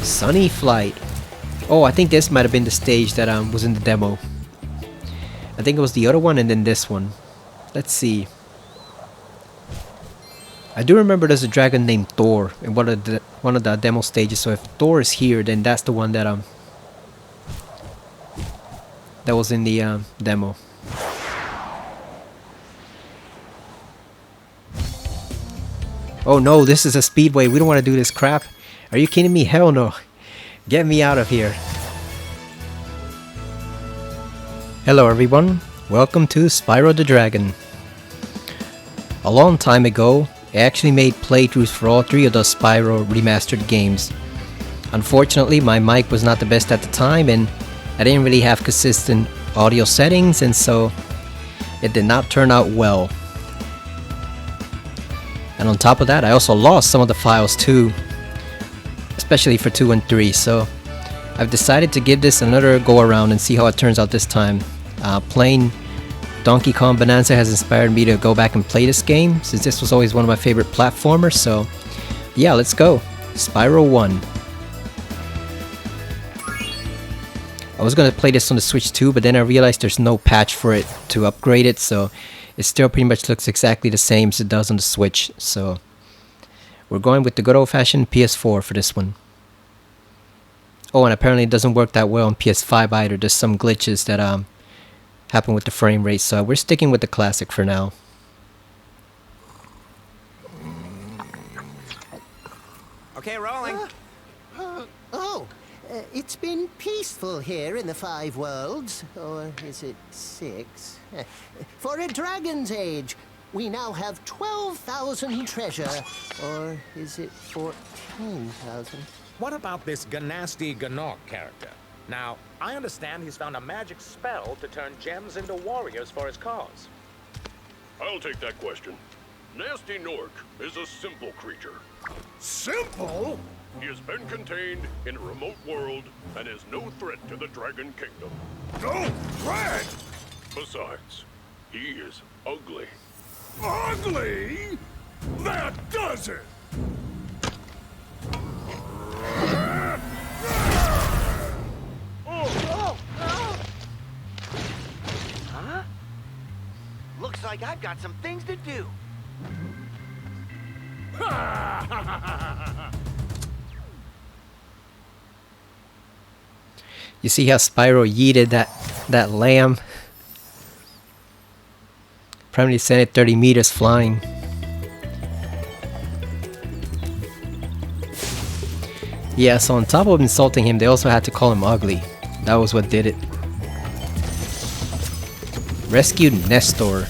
Sunny Flight. Oh, I think this might have been the stage that was in the demo. I think it was the other one and then this one. Let's see. I do remember there's a dragon named Thor in one of the demo stages. So if Thor is here, then that's the one that was in the demo. Oh no, this is a speedway. We don't want to do this crap. Are you kidding me? Hell no. Get me out of here. Hello everyone. Welcome to Spyro the Dragon. A long time ago, I actually made playthroughs for all three of the Spyro remastered games. Unfortunately, my mic was not the best at the time and I didn't really have consistent audio settings, and so it did not turn out well. And on top of that, I also lost some of the files too, especially for 2 and 3, so I've decided to give this another go around and see how it turns out this time. Playing Donkey Kong Bananza has inspired me to go back and play this game, since this was always one of my favorite platformers, so yeah, let's go. Spyro 1. I was going to play this on the Switch too, but then I realized there's no patch for it to upgrade it, so it still pretty much looks exactly the same as it does on the Switch, so we're going with the good old-fashioned PS4 for this one. Oh, and apparently it doesn't work that well on PS5 either. There's some glitches that happen with the frame rate, so we're sticking with the classic for now. Okay, rolling. It's been peaceful here in the 5 worlds, or is it 6? For a dragon's age, we now have 12,000 treasure, or is it 14,000? What about this Ganasty Gnorc character? Now, I understand he's found a magic spell to turn gems into warriors for his cause. I'll take that question. Nasty Gnorc is a simple creature. Simple? He has been contained in a remote world and is no threat to the Dragon Kingdom. No threat? Besides, he is ugly. Ugly? That does it! Huh? Looks like I've got some things to do. You see how Spyro yeeted that lamb? Probably sent it 30 meters flying. Yeah, so on top of insulting him, they also had to call him ugly. That was what did it. Rescued Nestor.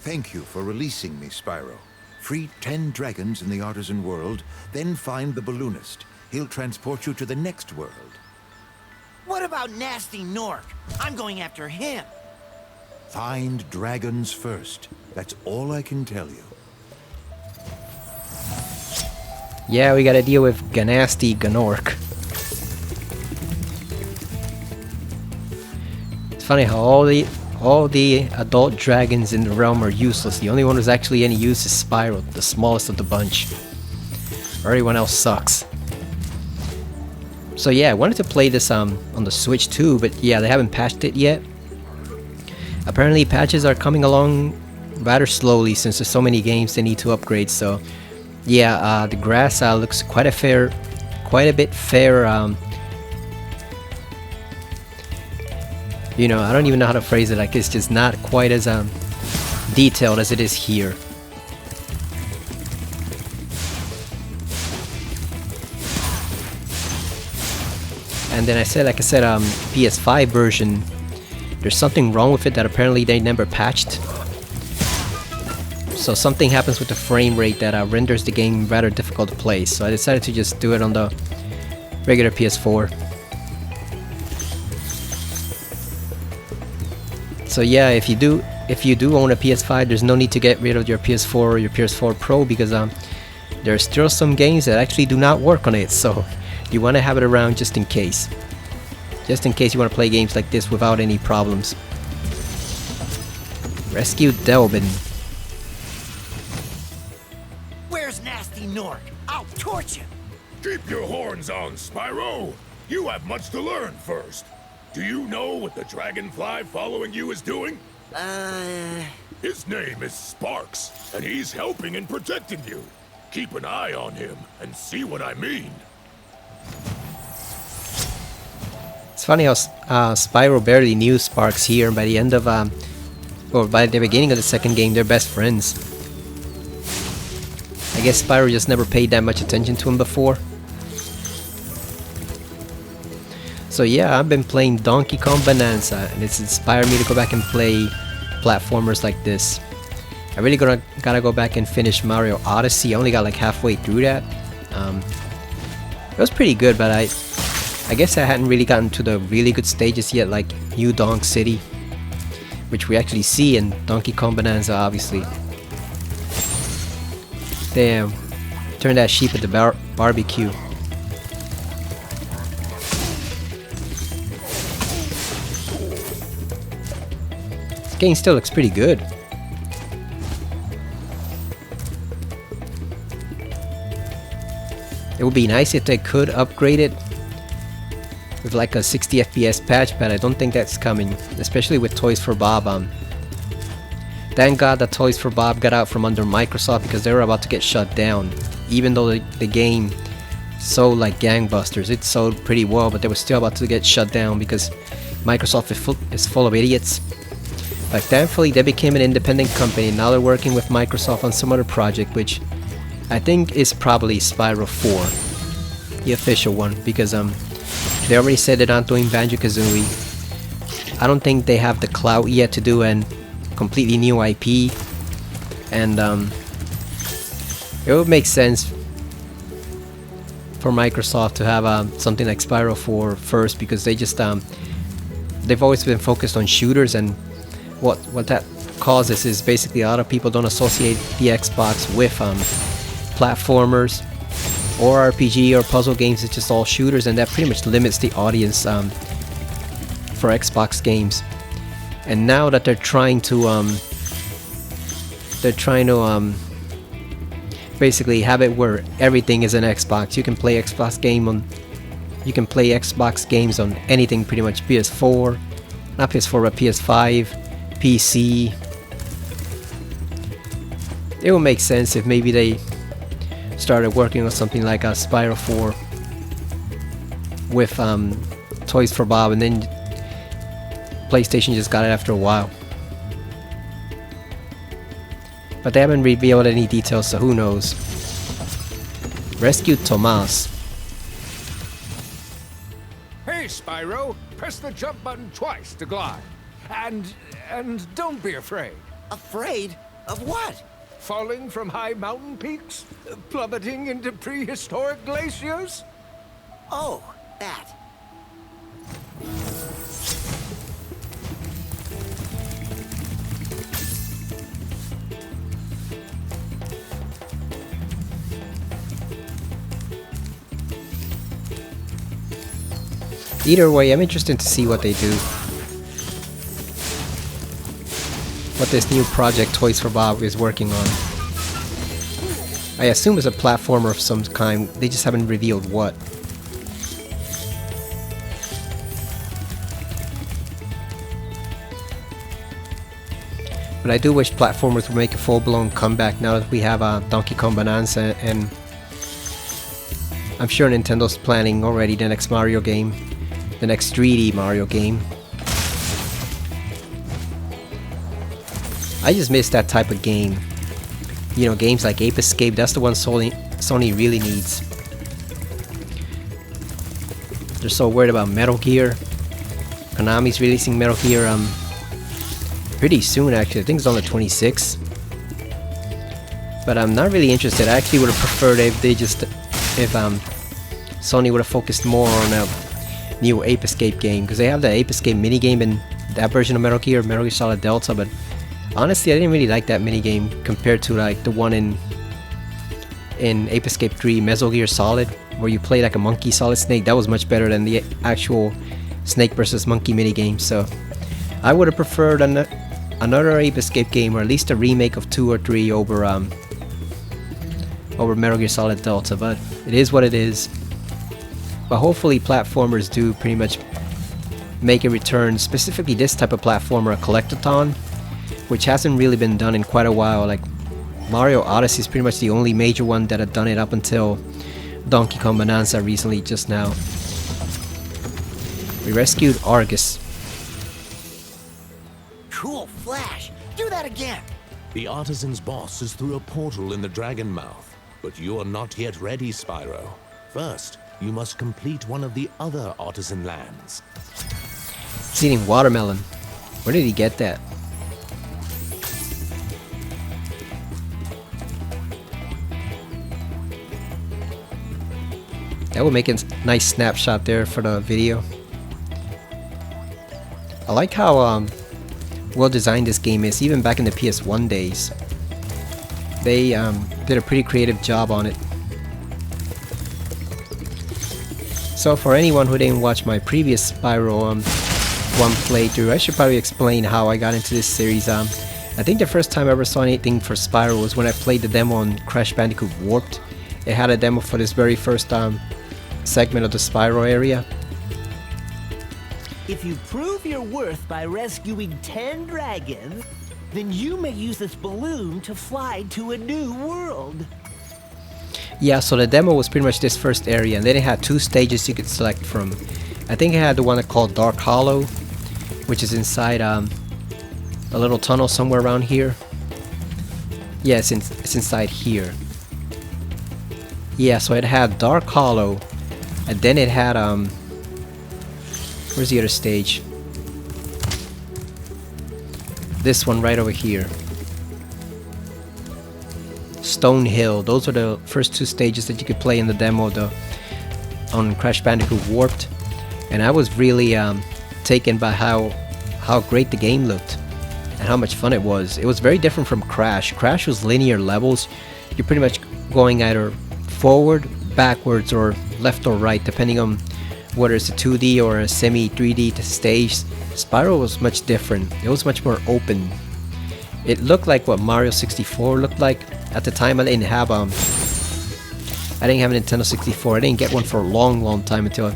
Thank you for releasing me, Spyro. Free 10 dragons in the artisan world, then find the balloonist. He'll transport you to the next world. What about Nasty Gnorc? I'm going after him. Find dragons first. That's all I can tell you. Yeah, we gotta deal with Ganasty Gnorc. It's funny how all the adult dragons in the realm are useless. The only one who's actually any use is Spyro, the smallest of the bunch. Everyone else sucks. So yeah, I wanted to play this on the Switch too, but yeah, they haven't patched it yet. Apparently patches are coming along rather slowly since there's so many games they need to upgrade, so yeah, the grass looks quite a bit fair. You know, I don't even know how to phrase it, like it's just not quite as detailed as it is here. And then like I said, PS5 version, there's something wrong with it that apparently they never patched. So something happens with the frame rate that renders the game rather difficult to play. So I decided to just do it on the regular PS4. So yeah, if you do own a PS5, there's no need to get rid of your PS4 or your PS4 Pro, because there are still some games that actually do not work on it. So you want to have it around just in case. Just in case you want to play games like this without any problems. Rescue Delvin. Where's Nasty Nork? I'll torch him. Keep your horns on, Spyro. You have much to learn first. Do you know what the dragonfly following you is doing? His name is Sparks, and he's helping and protecting you. Keep an eye on him and see what I mean. It's funny how Spyro barely knew Sparks here. By the end of, or by the beginning of the second game, they're best friends. I guess Spyro just never paid that much attention to him before. So yeah, I've been playing Donkey Kong Bananza, and it's inspired me to go back and play platformers like this. I really gotta go back and finish Mario Odyssey. I only got like halfway through that. It was pretty good, but I guess I hadn't really gotten to the really good stages yet, like New Donk City, which we actually see in Donkey Kong Bananza, obviously. Damn, turn that sheep at the barbecue. This game still looks pretty good. It would be nice if they could upgrade it with like a 60 FPS patch, but I don't think that's coming, especially with Toys for Bob. Thank God that Toys for Bob got out from under Microsoft, because they were about to get shut down. Even though the game sold like gangbusters, it sold pretty well, but they were still about to get shut down because Microsoft is full of idiots. But thankfully they became an independent company, and now they're working with Microsoft on some other project, which I think is probably Spyro 4, the official one, because they already said they're not doing Banjo-Kazooie. I don't think they have the clout yet to do an completely new IP, and it would make sense for Microsoft to have something like Spyro 4 first, because they just they've always been focused on shooters, and what that causes is basically a lot of people don't associate the Xbox with platformers or RPG or puzzle games. It's just all shooters, and that pretty much limits the audience for Xbox games. And now that they're trying to basically have it where everything is an Xbox. You can play Xbox games on anything pretty much. PS4, not PS4 but PS5, PC. It would make sense if maybe they started working on something like a Spyro 4 with Toys for Bob, and then PlayStation just got it after a while. But they haven't revealed any details, so who knows. Rescue Tomas. Hey, Spyro! Press the jump button twice to glide. And don't be afraid. Afraid? Of what? Falling from high mountain peaks? Plummeting into prehistoric glaciers? Oh, that. Either way, I'm interested to see what they do. What this new project Toys for Bob is working on. I assume it's a platformer of some kind, they just haven't revealed what. But I do wish platformers would make a full-blown comeback now that we have Donkey Kong Bananza, and I'm sure Nintendo's planning already the next Mario game, the next 3D Mario game. I just miss that type of game. You know, games like Ape Escape, that's the one Sony really needs. They're so worried about Metal Gear. Konami's releasing Metal Gear pretty soon, actually. I think it's on the 26th. But I'm not really interested. I actually would have preferred if Sony would have focused more on a new Ape Escape game, because they have the Ape Escape minigame in that version of Metal Gear Solid Delta, but honestly I didn't really like that minigame compared to like the one in Ape Escape 3 Metal Gear Solid, where you play like a monkey Solid Snake. That was much better than the actual Snake versus Monkey minigame. So I would have preferred another Ape Escape game, or at least a remake of 2 or 3 over Metal Gear Solid Delta, but it is what it is. But hopefully platformers do pretty much make a return, specifically this type of platformer, a collectathon, which hasn't really been done in quite a while. Like Mario Odyssey is pretty much the only major one that had done it up until Donkey Kong Bananza recently, just now. We rescued Argus. Cool flash. Do that again. The artisan's boss is through a portal in the Dragon Mouth, but you are not yet ready, Spyro. First, you must complete one of the other artisan lands. He's eating watermelon. Where did he get that? That would make a nice snapshot there for the video. I like how well designed this game is, even back in the PS1 days. They did a pretty creative job on it. So for anyone who didn't watch my previous Spyro 1 playthrough, I should probably explain how I got into this series. I think the first time I ever saw anything for Spyro was when I played the demo on Crash Bandicoot Warped. It had a demo for this very first segment of the Spyro area. If you prove your worth by rescuing 10 dragons, then you may use this balloon to fly to a new world. Yeah, so the demo was pretty much this first area, and then it had 2 stages you could select from. I think it had the one called Dark Hollow, which is inside a little tunnel somewhere around here. Yeah, it's inside here. Yeah, so it had Dark Hollow, and then it had where's the other stage? This one right over here. Stone Hill. Those are the first 2 stages that you could play in the demo on Crash Bandicoot Warped, and I was really taken by how great the game looked and how much fun it was. It was very different from Crash. Crash was linear levels. You're pretty much going either forward, backwards, or left or right, depending on whether it's a 2D or a semi 3D stage. Spyro was much different. It was much more open. It looked like what Mario 64 looked like. At the time I didn't have a Nintendo 64. I didn't get one for a long time, until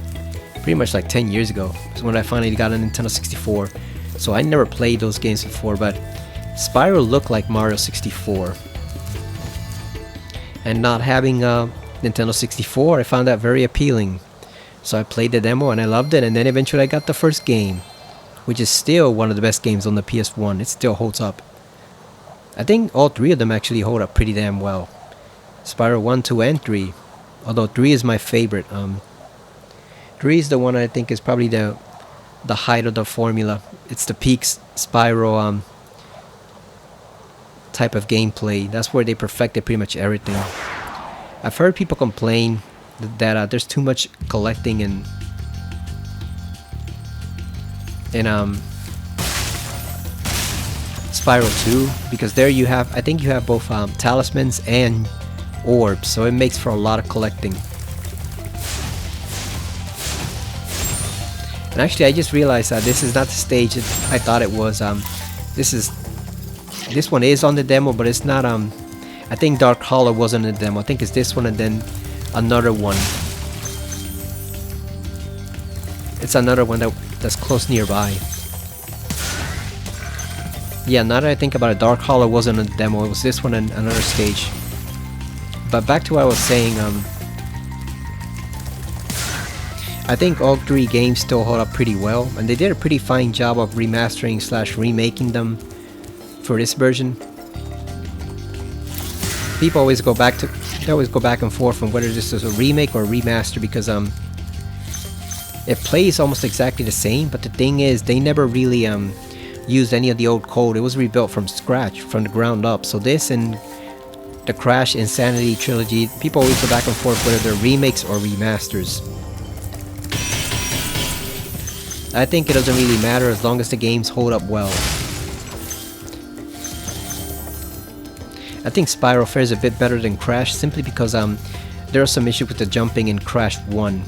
pretty much like 10 years ago is when I finally got a Nintendo 64. So I never played those games before, but Spyro looked like Mario 64. And not having a Nintendo 64, I found that very appealing. So I played the demo and I loved it, and then eventually I got the first game, which is still one of the best games on the PS1. It still holds up. I think all 3 of them actually hold up pretty damn well. Spyro 1, 2, and 3. Although 3 is my favorite. 3 is the one I think is probably the height of the formula. It's the peak Spyro type of gameplay. That's where they perfected pretty much everything. I've heard people complain that there's too much collecting in Spyro 2, because there you have, I think you have both talismans and orbs, so it makes for a lot of collecting. And actually I just realized that this is not the stage that I thought it was. This one is on the demo, but it's not. I think Dark Hollow wasn't in the demo. I think it's this one and then another one. It's another one that's close nearby. Yeah, now that I think about it, Dark Hollow wasn't a demo. It was this one and another stage. But back to what I was saying, I think all 3 games still hold up pretty well, and they did a pretty fine job of remastering / remaking them for this version. People always go back and forth on whether this is a remake or a remaster, because it plays almost exactly the same, but the thing is they never really used any of the old code. It was rebuilt from scratch, from the ground up. So this and the Crash Insanity Trilogy, people always go back and forth whether they're remakes or remasters. I think it doesn't really matter as long as the games hold up well. I think Spyro fares a bit better than Crash simply because there are some issues with the jumping in Crash 1.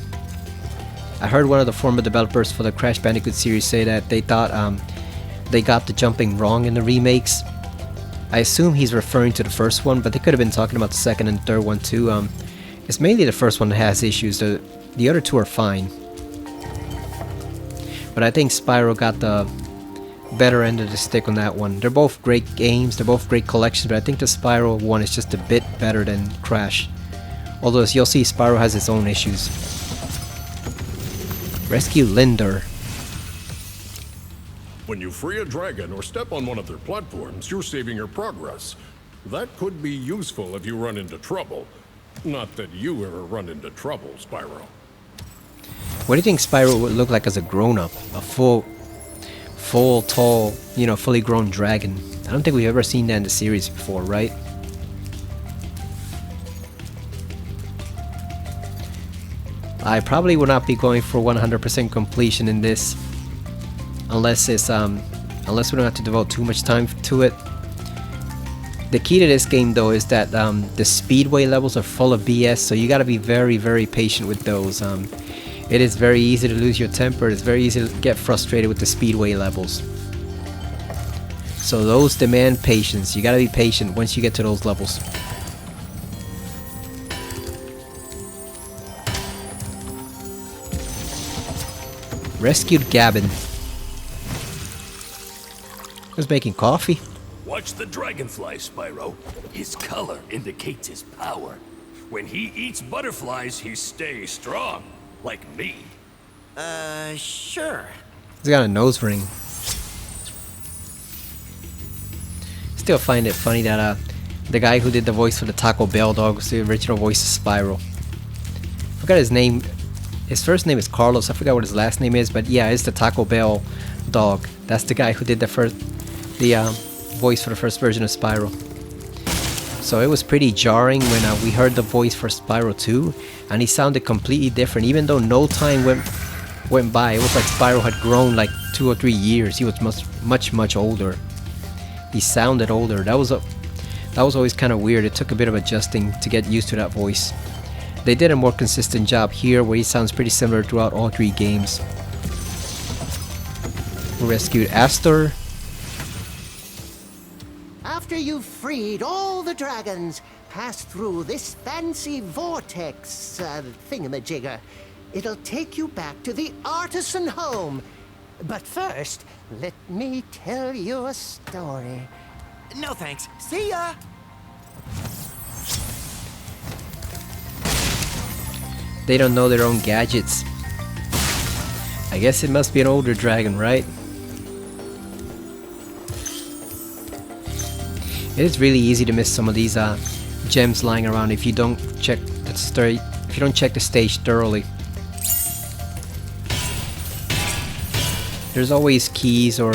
I heard one of the former developers for the Crash Bandicoot series say that they thought they got the jumping wrong in the remakes. I assume he's referring to the first one, but they could have been talking about the second and third one too. It's mainly the first one that has issues. The other two are fine. But I think Spyro got the better end of the stick on that one. They're both great games, they're both great collections, but I think the Spyro one is just a bit better than Crash. Although as you'll see, Spyro has its own issues. Rescue Linder. When you free a dragon or step on one of their platforms, you're saving your progress. That could be useful if you run into trouble. Not that you ever run into trouble, Spyro. What do you think Spyro would look like as a grown-up? A full, tall, you know, fully grown dragon. I don't think we've ever seen that in the series before, right? I probably would not be going for 100% completion in this. Unless it's unless we don't have to devote too much time to it. The key to this game though is that the speedway levels are full of BS, so you gotta be very, very patient with those. It is very easy to lose your temper, it's very easy to get frustrated with the speedway levels. So those demand patience, you gotta be patient once you get to those levels. Rescued Gavin. Was making coffee. Watch the dragonfly, Spyro. His color indicates his power. When he eats butterflies, he stays strong. Like me. Sure. He's got a nose ring. Still find it funny that the guy who did the voice for the Taco Bell dog was the original voice of Spyro. Forgot his name. His first name is Carlos. I forgot what his last name is, but yeah, it's the Taco Bell dog. That's the guy who did the voice for the first version of Spyro. So it was pretty jarring when we heard the voice for Spyro 2, and he sounded completely different. Even though no time went by, it was like Spyro had grown like 2 or 3 years. He was much older. He sounded older. That was always kind of weird. It took a bit of adjusting to get used to that voice. They did a more consistent job here, where he sounds pretty similar throughout all 3 games. We rescued Astor. After you've freed all the dragons, pass through this fancy vortex thingamajigger. It'll take you back to the artisan home. But first, let me tell you a story. No thanks. See ya! They don't know their own gadgets. I guess it must be an older dragon, right? It is really easy to miss some of these gems lying around if you don't check the stage thoroughly. There's always keys or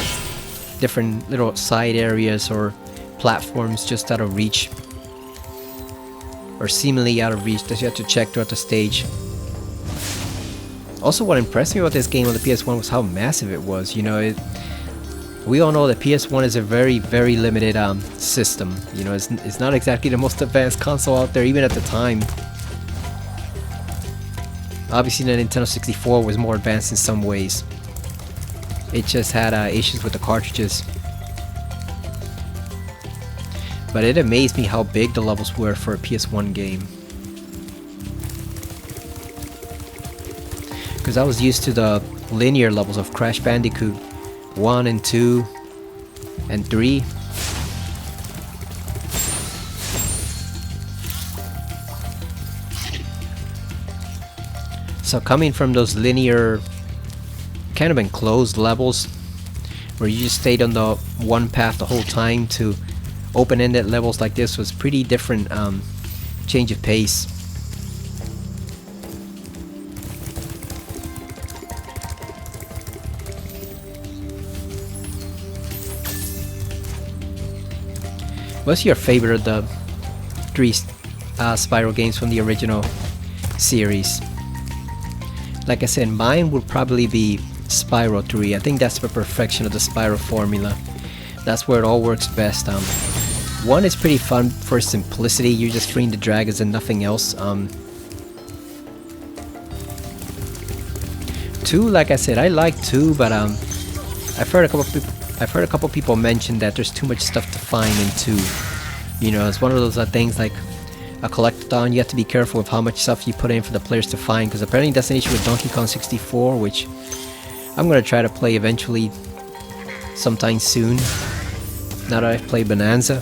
different little side areas or platforms just out of reach, or seemingly out of reach, that you have to check throughout the stage. Also, what impressed me about this game on the PS1 was how massive it was. You know, we all know that PS1 is a very, very limited system. You know, it's not exactly the most advanced console out there, even at the time. Obviously, the Nintendo 64 was more advanced in some ways. It just had issues with the cartridges. But it amazed me how big the levels were for a PS1 game. Because I was used to the linear levels of Crash Bandicoot 1 and 2 and 3. So coming from those linear, kind of enclosed levels where you just stayed on the one path the whole time to open-ended levels like this was pretty different change of pace. What's your favorite of the 3 Spyro games from the original series? Like I said, mine would probably be Spyro 3. I think that's the perfection of the Spyro formula. That's where it all works best. 1 is pretty fun for simplicity. You're just freeing the dragons and nothing else. 2, like I said, I like 2, but I've heard I've heard a couple people mention that there's too much stuff to find in 2. You know, it's one of those things like a collectathon. You have to be careful with how much stuff you put in for the players to find, because apparently that's an issue with Donkey Kong 64, which I'm going to try to play eventually sometime soon, now that I've played Bananza.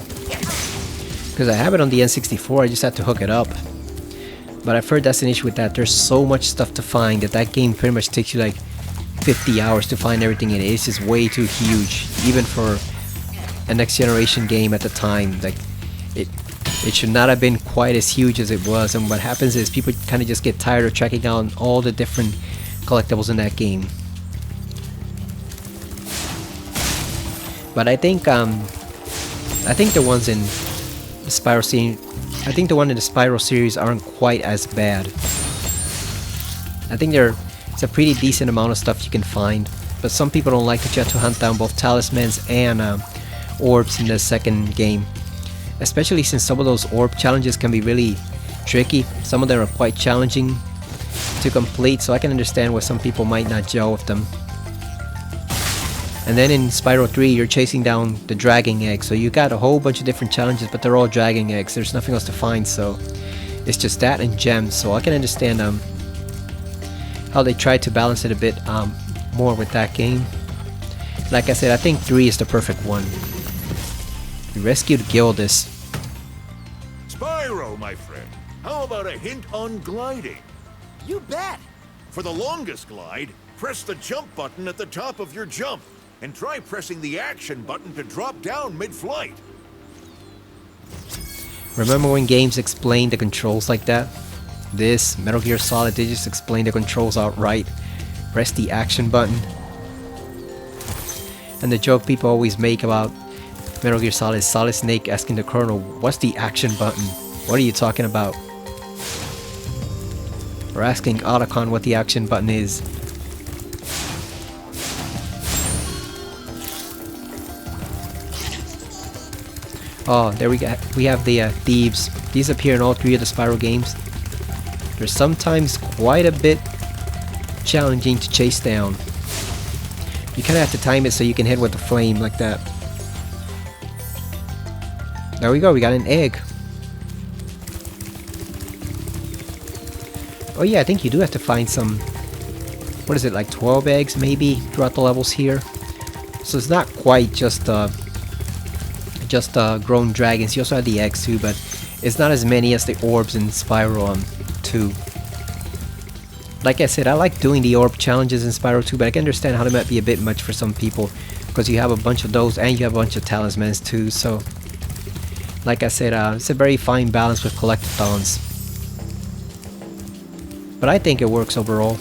Because I have it on the N64, I just have to hook it up. But I've heard that's an issue with that. There's so much stuff to find that game pretty much takes you like 50 hours to find everything in it. It's just way too huge, even for a next generation game at the time. Like it should not have been quite as huge as it was, and what happens is people kind of just get tired of tracking down all the different collectibles in that game. But I think the ones in the Spyro series, I think the one in the Spyro series aren't quite as bad. I think it's a pretty decent amount of stuff you can find, but some people don't like that you have to hunt down both talismans and orbs in the second game. Especially since some of those orb challenges can be really tricky. Some of them are quite challenging to complete, so I can understand why some people might not gel with them. And then in Spyro 3, you're chasing down the dragon egg, so you got a whole bunch of different challenges, but they're all dragon eggs. There's nothing else to find, so it's just that and gems. So I can understand how they tried to balance it a bit more with that game. Like I said, I think 3 is the perfect one. We rescued Gildas. Spyro, my friend, how about a hint on gliding? You bet. For the longest glide, press the jump button at the top of your jump, and try pressing the action button to drop down mid-flight. Remember when games explained the controls like that? This, Metal Gear Solid, they just explain the controls outright. Press the action button. And the joke people always make about Metal Gear Solid Snake asking the Colonel, what's the action button? What are you talking about? Or asking Otacon what the action button is. Oh, there we have the thieves. These appear in all 3 of the Spyro games. They're sometimes quite a bit challenging to chase down. You kind of have to time it so you can hit with the flame like that. There we go, we got an egg. Oh yeah, I think you do have to find some, what is it, like 12 eggs maybe throughout the levels here. So it's not quite just grown dragons. You also have the eggs too, but it's not as many as the orbs in Spyro 2. Like I said, I like doing the orb challenges in Spyro 2, but I can understand how they might be a bit much for some people, because you have a bunch of those and you have a bunch of talismans too. So like I said, it's a very fine balance with collectathons. But I think it works overall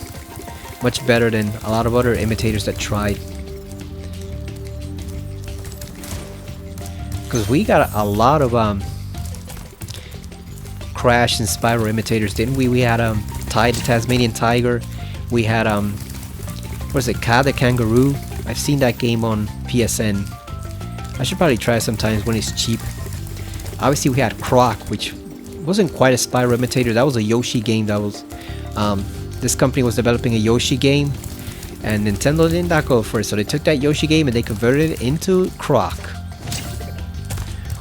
much better than a lot of other imitators that tried. Because we got a lot of Crash and Spyro imitators, didn't we? We had Ty the Tasmanian Tiger. We had what is it, Ka the Kangaroo? I've seen that game on PSN. I should probably try it sometimes when it's cheap. Obviously we had Croc, which wasn't quite a Spyro imitator. That was a Yoshi game. That was this company was developing a Yoshi game, and Nintendo did not go for it, so they took that Yoshi game and they converted it into Croc.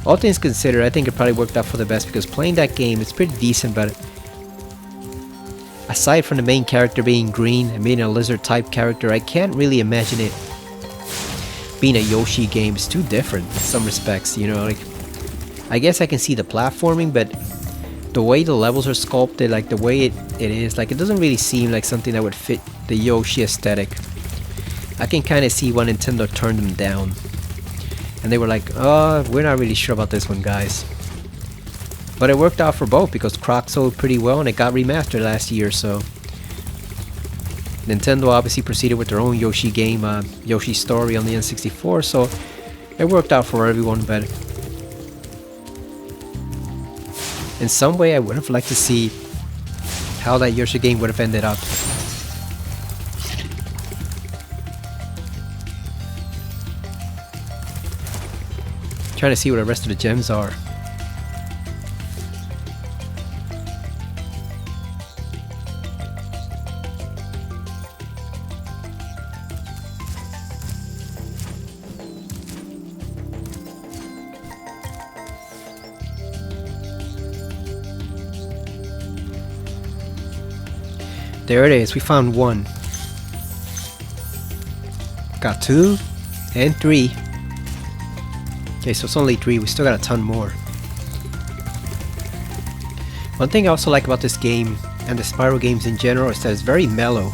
All things considered, I think it probably worked out for the best, because playing that game, it's pretty decent, but aside from the main character being green and being a lizard type character, I can't really imagine it being a Yoshi game. It's too different in some respects, you know. Like, I guess I can see the platforming, but the way the levels are sculpted, like the way it is, like it doesn't really seem like something that would fit the Yoshi aesthetic. I can kind of see why Nintendo turned them down. And they were like, oh, we're not really sure about this one, guys. But it worked out for both, because Croc sold pretty well and it got remastered last year, so Nintendo obviously proceeded with their own Yoshi game, Yoshi Story on the N64, so it worked out for everyone. But in some way, I would have liked to see how that Yoshi game would have ended up. Trying to see what the rest of the gems are. There it is, we found one. Got 2 and 3. Okay, so it's only 3, we still got a ton more. One thing I also like about this game, and the Spyro games in general, is that it's very mellow.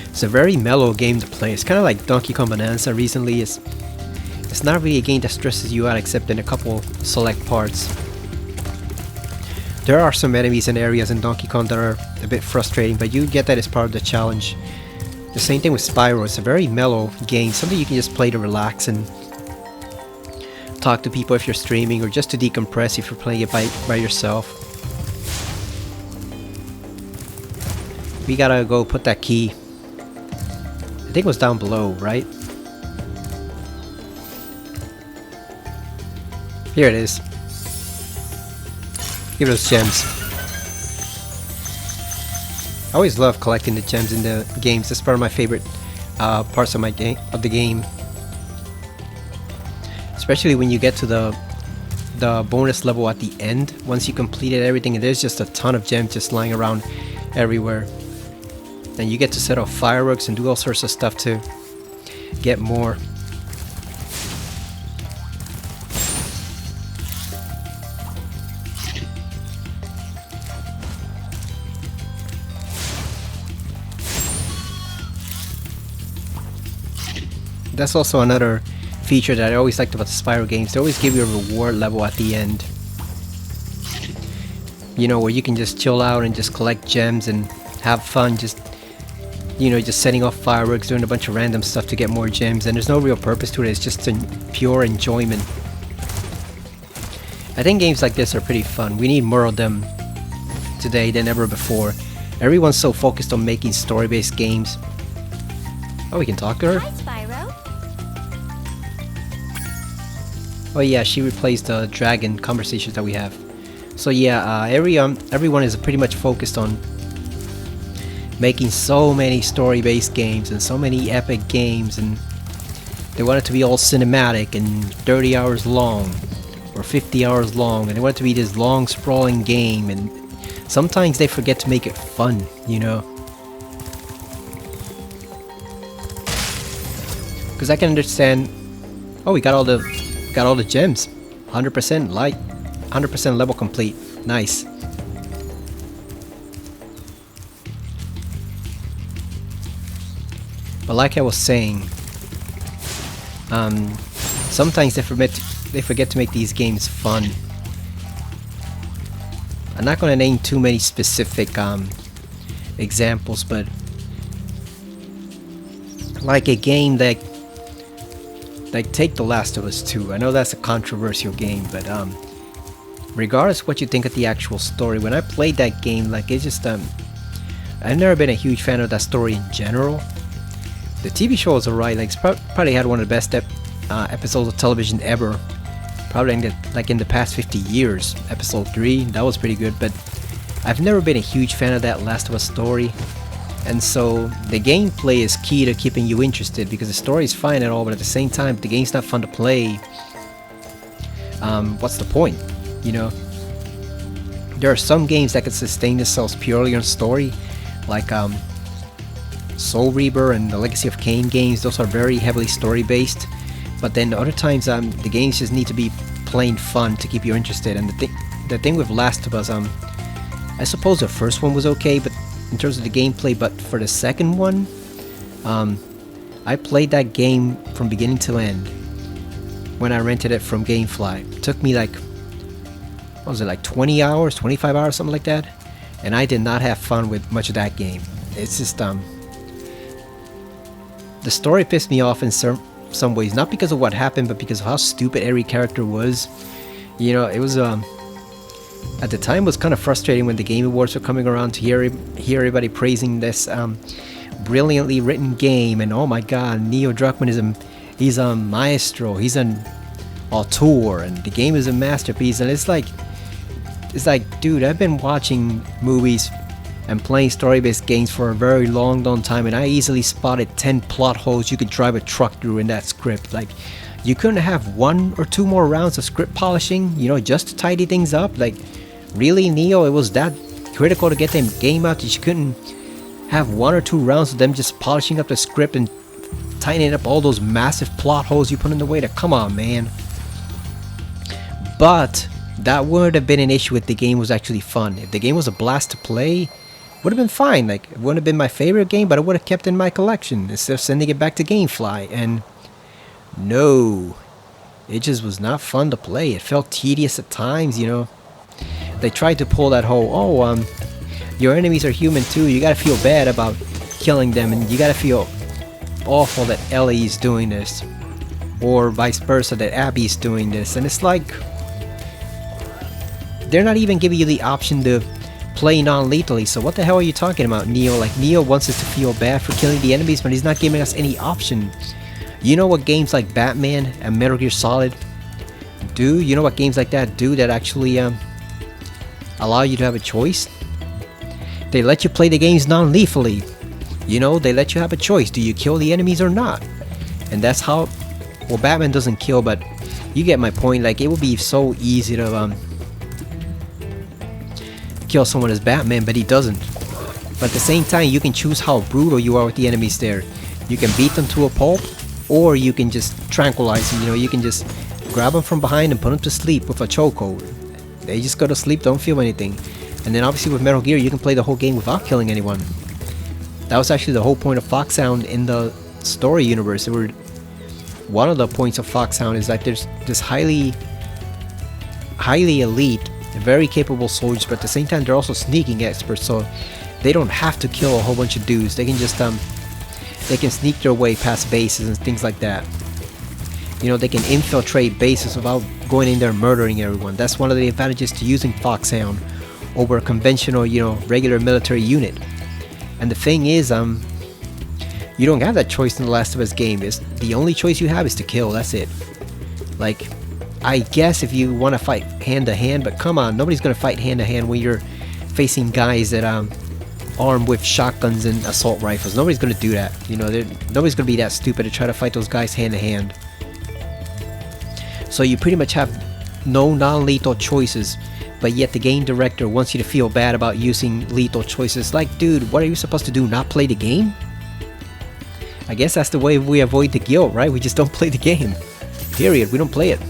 It's a very mellow game to play. It's kind of like Donkey Kong Bananza recently. It's not really a game that stresses you out except in a couple select parts. There are some enemies and areas in Donkey Kong that are a bit frustrating, but you get that as part of the challenge. The same thing with Spyro. It's a very mellow game, something you can just play to relax and talk to people if you're streaming, or just to decompress if you're playing it by yourself. We gotta go put that key. I think it was down below, right? Here it is. Give those gems. I always love collecting the gems in the games. That's part of my favorite parts of the game. Especially when you get to the bonus level at the end. Once you completed everything, and there's just a ton of gems just lying around everywhere. And you get to set off fireworks and do all sorts of stuff to get more. That's also another feature that I always liked about the Spyro games. They always give you a reward level at the end. You know, where you can just chill out and just collect gems and have fun, just, you know, just setting off fireworks, doing a bunch of random stuff to get more gems, and there's no real purpose to it. It's just pure enjoyment. I think games like this are pretty fun. We need more of them today than ever before. Everyone's so focused on making story-based games. Oh, we can talk to her? Hi, Spyro. Oh yeah, she replaced the dragon conversations that we have. So yeah, everyone is pretty much focused on making so many story-based games and so many epic games, and they want it to be all cinematic and 30 hours long or 50 hours long, and they want it to be this long sprawling game, and sometimes they forget to make it fun, you know. Because I can understand. Oh, we got all the gems. 100% light, 100% level complete. Nice. But like I was saying, sometimes they forget to make these games fun. I'm not gonna name too many specific examples, but like a game that, like, take The Last of Us 2. I know that's a controversial game, but regardless of what you think of the actual story, when I played that game, like, it's just I've never been a huge fan of that story in general. The TV show was alright, like, it's probably had one of the best episodes of television ever. Probably in the past 50 years. Episode 3, that was pretty good, but I've never been a huge fan of that Last of Us story. And so the gameplay is key to keeping you interested, because the story is fine and all, but at the same time, if the game's not fun to play, what's the point, you know? There are some games that can sustain themselves purely on story, like Soul Reaver and the Legacy of Kain games. Those are very heavily story based, but then other times the games just need to be plain fun to keep you interested. And the thing with Last of Us, I suppose the first one was okay, but in terms of the gameplay, but for the second one, I played that game from beginning to end when I rented it from GameFly. It took me like, what was it, like 20 hours, 25 hours, something like that, and I did not have fun with much of that game. It's just the story pissed me off in some ways, not because of what happened, but because of how stupid every character was. You know, it was at the time, it was kind of frustrating when the Game Awards were coming around to hear everybody praising this brilliantly written game, and oh my god, Neil Druckmann he's a maestro, he's an auteur, and the game is a masterpiece. And it's like, dude, I've been watching movies and playing story-based games for a very long time, and I easily spotted 10 plot holes you could drive a truck through in that script. Like, you couldn't have 1 or 2 more rounds of script polishing, you know, just to tidy things up? Like, really, Neo, it was that critical to get the game out that you couldn't have 1 or 2 rounds of them just polishing up the script and tightening up all those massive plot holes you put in the way? Come on, man. But that would have been an issue if the game was actually fun. If the game was a blast to play, would have been fine. Like, it wouldn't have been my favorite game, but I would have kept it in my collection instead of sending it back to GameFly. And no, it just was not fun to play. It felt tedious at times, you know. They tried to pull that whole, your enemies are human too. You gotta feel bad about killing them, and you gotta feel awful that Ellie's doing this, or vice versa, that Abby's doing this. And it's like, they're not even giving you the option to play non-lethally. So what the hell are you talking about, Neo? Like, Neo wants us to feel bad for killing the enemies, but he's not giving us any option. You know what games like Batman and Metal Gear Solid do? You know what games like that do that actually allow you to have a choice? They let you play the games non-lethally. You know, they let you have a choice. Do you kill the enemies or not? And that's how... Well, Batman doesn't kill, but you get my point. Like, it would be so easy to kill someone as Batman, but he doesn't. But at the same time, you can choose how brutal you are with the enemies there. You can beat them to a pulp, or you can just tranquilize them. You know, you can just grab them from behind and put them to sleep with a chokehold. They just go to sleep, don't feel anything. And then obviously with Metal Gear, you can play the whole game without killing anyone. That was actually the whole point of Foxhound in the story universe. One of the points of Foxhound is that there's this highly elite, very capable soldiers, but at the same time they're also sneaking experts, so they don't have to kill a whole bunch of dudes. They can just they can sneak their way past bases and things like that. You know, they can infiltrate bases without going in there and murdering everyone. That's one of the advantages to using Foxhound over a conventional, you know, regular military unit. And the thing is, you don't have that choice in the Last of Us game. The only choice you have is to kill. That's it. Like, I guess if you want to fight hand to hand, but come on, nobody's gonna fight hand to hand when you're facing guys that armed with shotguns and assault rifles. Nobody's gonna do that. You know, nobody's gonna be that stupid to try to fight those guys hand to hand. So you pretty much have no non-lethal choices, but yet the game director wants you to feel bad about using lethal choices. Like, dude, what are you supposed to do? Not play the game? I guess that's the way we avoid the guilt, right? We just don't play the game. Period. We don't play it.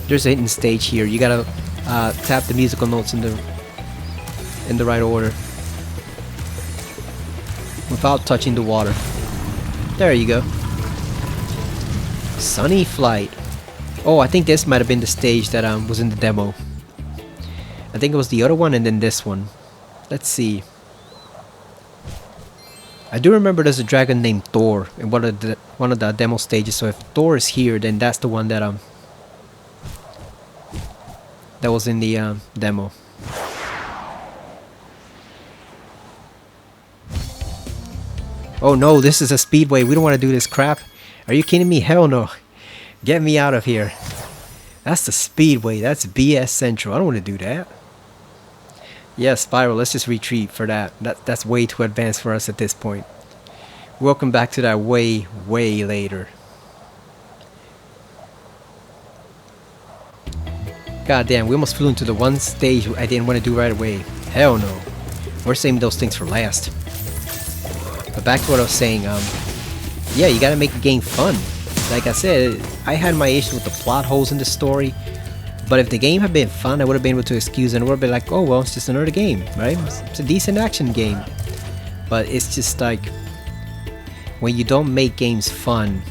There's a hidden stage here. You gotta tap the musical notes in the right order without touching the water. There you go. Sunny Flight. Oh, I think this might have been the stage that was in the demo. I think it was the other one and then this one. Let's see. I do remember there's a dragon named Thor in one of the demo stages. So if Thor is here, then that's the one that was in the demo. Oh no, this is a speedway. We don't want to do this crap. Are you kidding me? Hell no. Get me out of here. That's the speedway. That's BS Central. I don't want to do that. Yeah, Spyro, let's just retreat for that. That's way too advanced for us at this point. Welcome back to that way later. God damn, we almost flew into the one stage I didn't want to do right away. Hell no. We're saving those things for last. But back to what I was saying, yeah, you gotta make the game fun. Like I said, I had my issue with the plot holes in the story, but if the game had been fun, I would have been able to excuse it and would have been like, oh well, it's just another game, right? It's a decent action game. But it's just like, when you don't make games fun,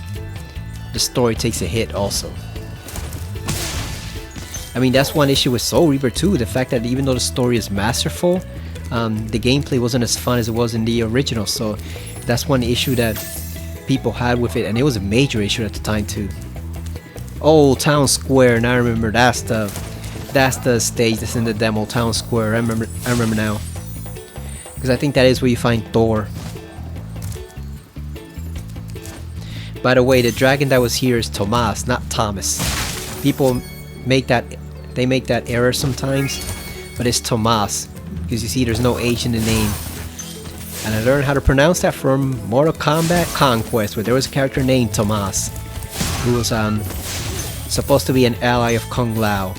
the story takes a hit also. I mean, that's one issue with Soul Reaper too, the fact that even though the story is masterful, the gameplay wasn't as fun as it was in the original, so that's one issue that people had with it, and it was a major issue at the time too. Oh, Town Square, and I remember that's the stage that's in the demo, Town Square. I remember now, because I think that is where you find Thor. By the way, the dragon that was here is Tomas, not Thomas. People make that error sometimes, but it's Tomas, because you see there's no H in the name. And I learned how to pronounce that from Mortal Kombat Conquest, where there was a character named Tomas, who was supposed to be an ally of Kung Lao.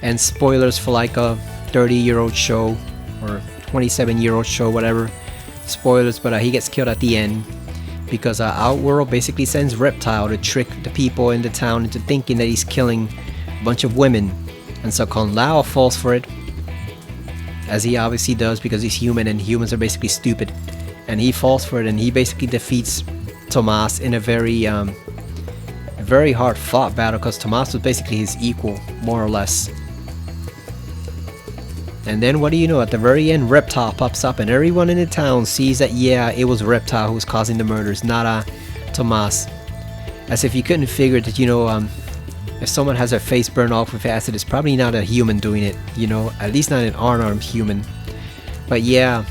And spoilers for like the 30-year-old show or 27-year-old show, whatever. Spoilers, but he gets killed at the end because Outworld basically sends Reptile to trick the people in the town into thinking that he's killing a bunch of women, and so Kung Lao falls for it, as he obviously does because he's human and humans are basically stupid, and he falls for it and he basically defeats Tomas in a very hard fought battle because Tomas was basically his equal, more or less. And then what do you know, at the very end Reptile pops up and everyone in the town sees that yeah, it was Reptile who was causing the murders, not Tomas. As if you couldn't figure that, you know, if someone has their face burned off with acid, it's probably not a human doing it, you know, at least not an unarmed human. But yeah,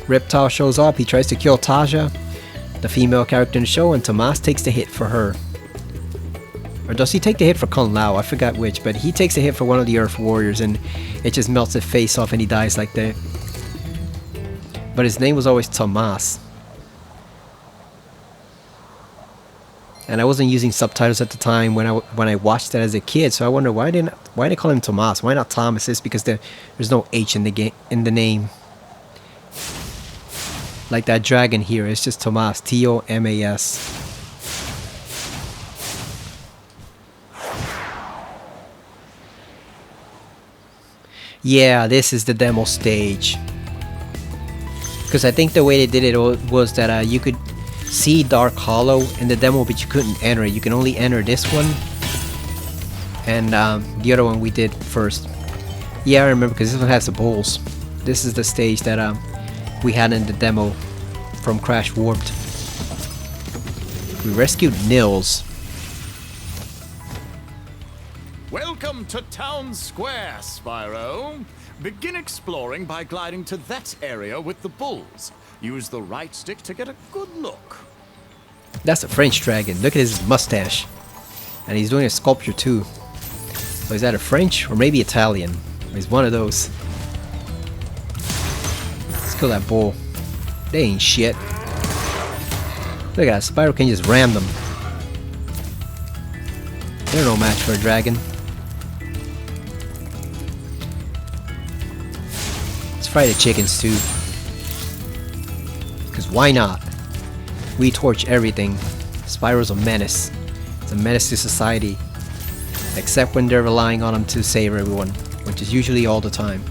Reptile shows up, he tries to kill Taja, the female character in the show, and Tomas takes the hit for her. Or does he take the hit for Kung Lao? I forgot which, but he takes a hit for one of the Earth Warriors and it just melts his face off and he dies like that. But his name was always Tomas. And I wasn't using subtitles at the time when I watched it as a kid, so I wonder why they call him Tomas? Why not Thomas? It's because there's no H in the name. Like that dragon here, it's just Tomas, T-O-M-A-S. Yeah, this is the demo stage. Because I think the way they did it was that you could see Dark Hollow in the demo, but you couldn't enter it. You can only enter this one and the other one we did first. Yeah, I remember because this one has the bowls. This is the stage that we had in the demo from Crash Warped. We rescued Nils. Welcome to Town Square, Spyro. Begin exploring by gliding to that area with the bulls. Use the right stick to get a good look. That's a French dragon. Look at his mustache. And he's doing a sculpture too. So is that a French or maybe Italian? He's one of those. Let's kill that bull. They ain't shit. Look at that. Spyro can just ram them. They're no match for a dragon. Let's fry the chickens too. Because why not? We torch everything. Spyro's a menace. It's a menace to society. Except when they're relying on him to save everyone, which is usually all the time.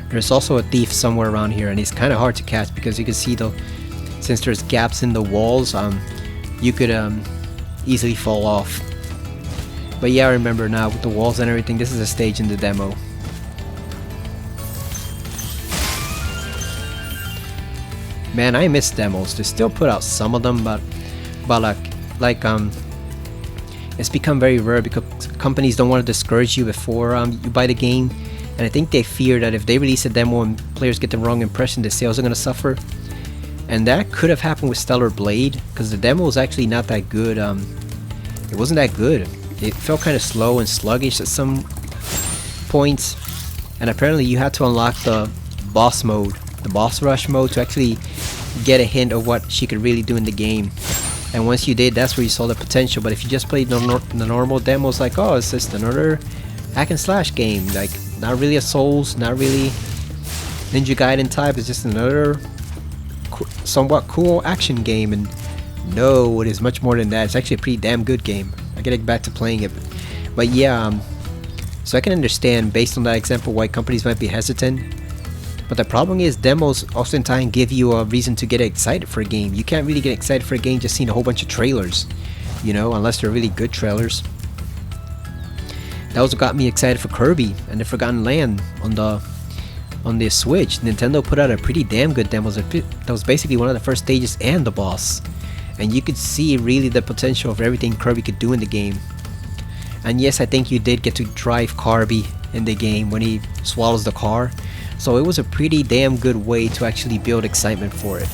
There's also a thief somewhere around here, and he's kind of hard to catch because you can see since there's gaps in the walls, you could easily fall off. But yeah, I remember now with the walls and everything, this is a stage in the demo. Man, I miss demos. They still put out some of them, but it's become very rare because companies don't want to discourage you before you buy the game. And I think they fear that if they release a demo and players get the wrong impression, the sales are going to suffer. And that could have happened with Stellar Blade, because the demo was actually not that good. It wasn't that good. It felt kind of slow and sluggish at some points. And apparently you had to unlock the boss mode, the boss rush mode, to actually get a hint of what she could really do in the game. And once you did, that's where you saw the potential. But if you just played the normal demos, like, oh, it's just another hack and slash game, like not really a Souls, not really Ninja Gaiden type, it's just another somewhat cool action game. And no, it is much more than that. It's actually a pretty damn good game. I gotta get back to playing it, but yeah, so I can understand based on that example why companies might be hesitant. But the problem is demos oftentimes give you a reason to get excited for a game. You can't really get excited for a game just seeing a whole bunch of trailers, you know, unless they're really good trailers. That was what got me excited for Kirby and the Forgotten Land on the Switch. Nintendo put out a pretty damn good demo. That was basically one of the first stages and the boss. And you could see really the potential of everything Kirby could do in the game. And yes, I think you did get to drive Kirby in the game when he swallows the car. So it was a pretty damn good way to actually build excitement for it.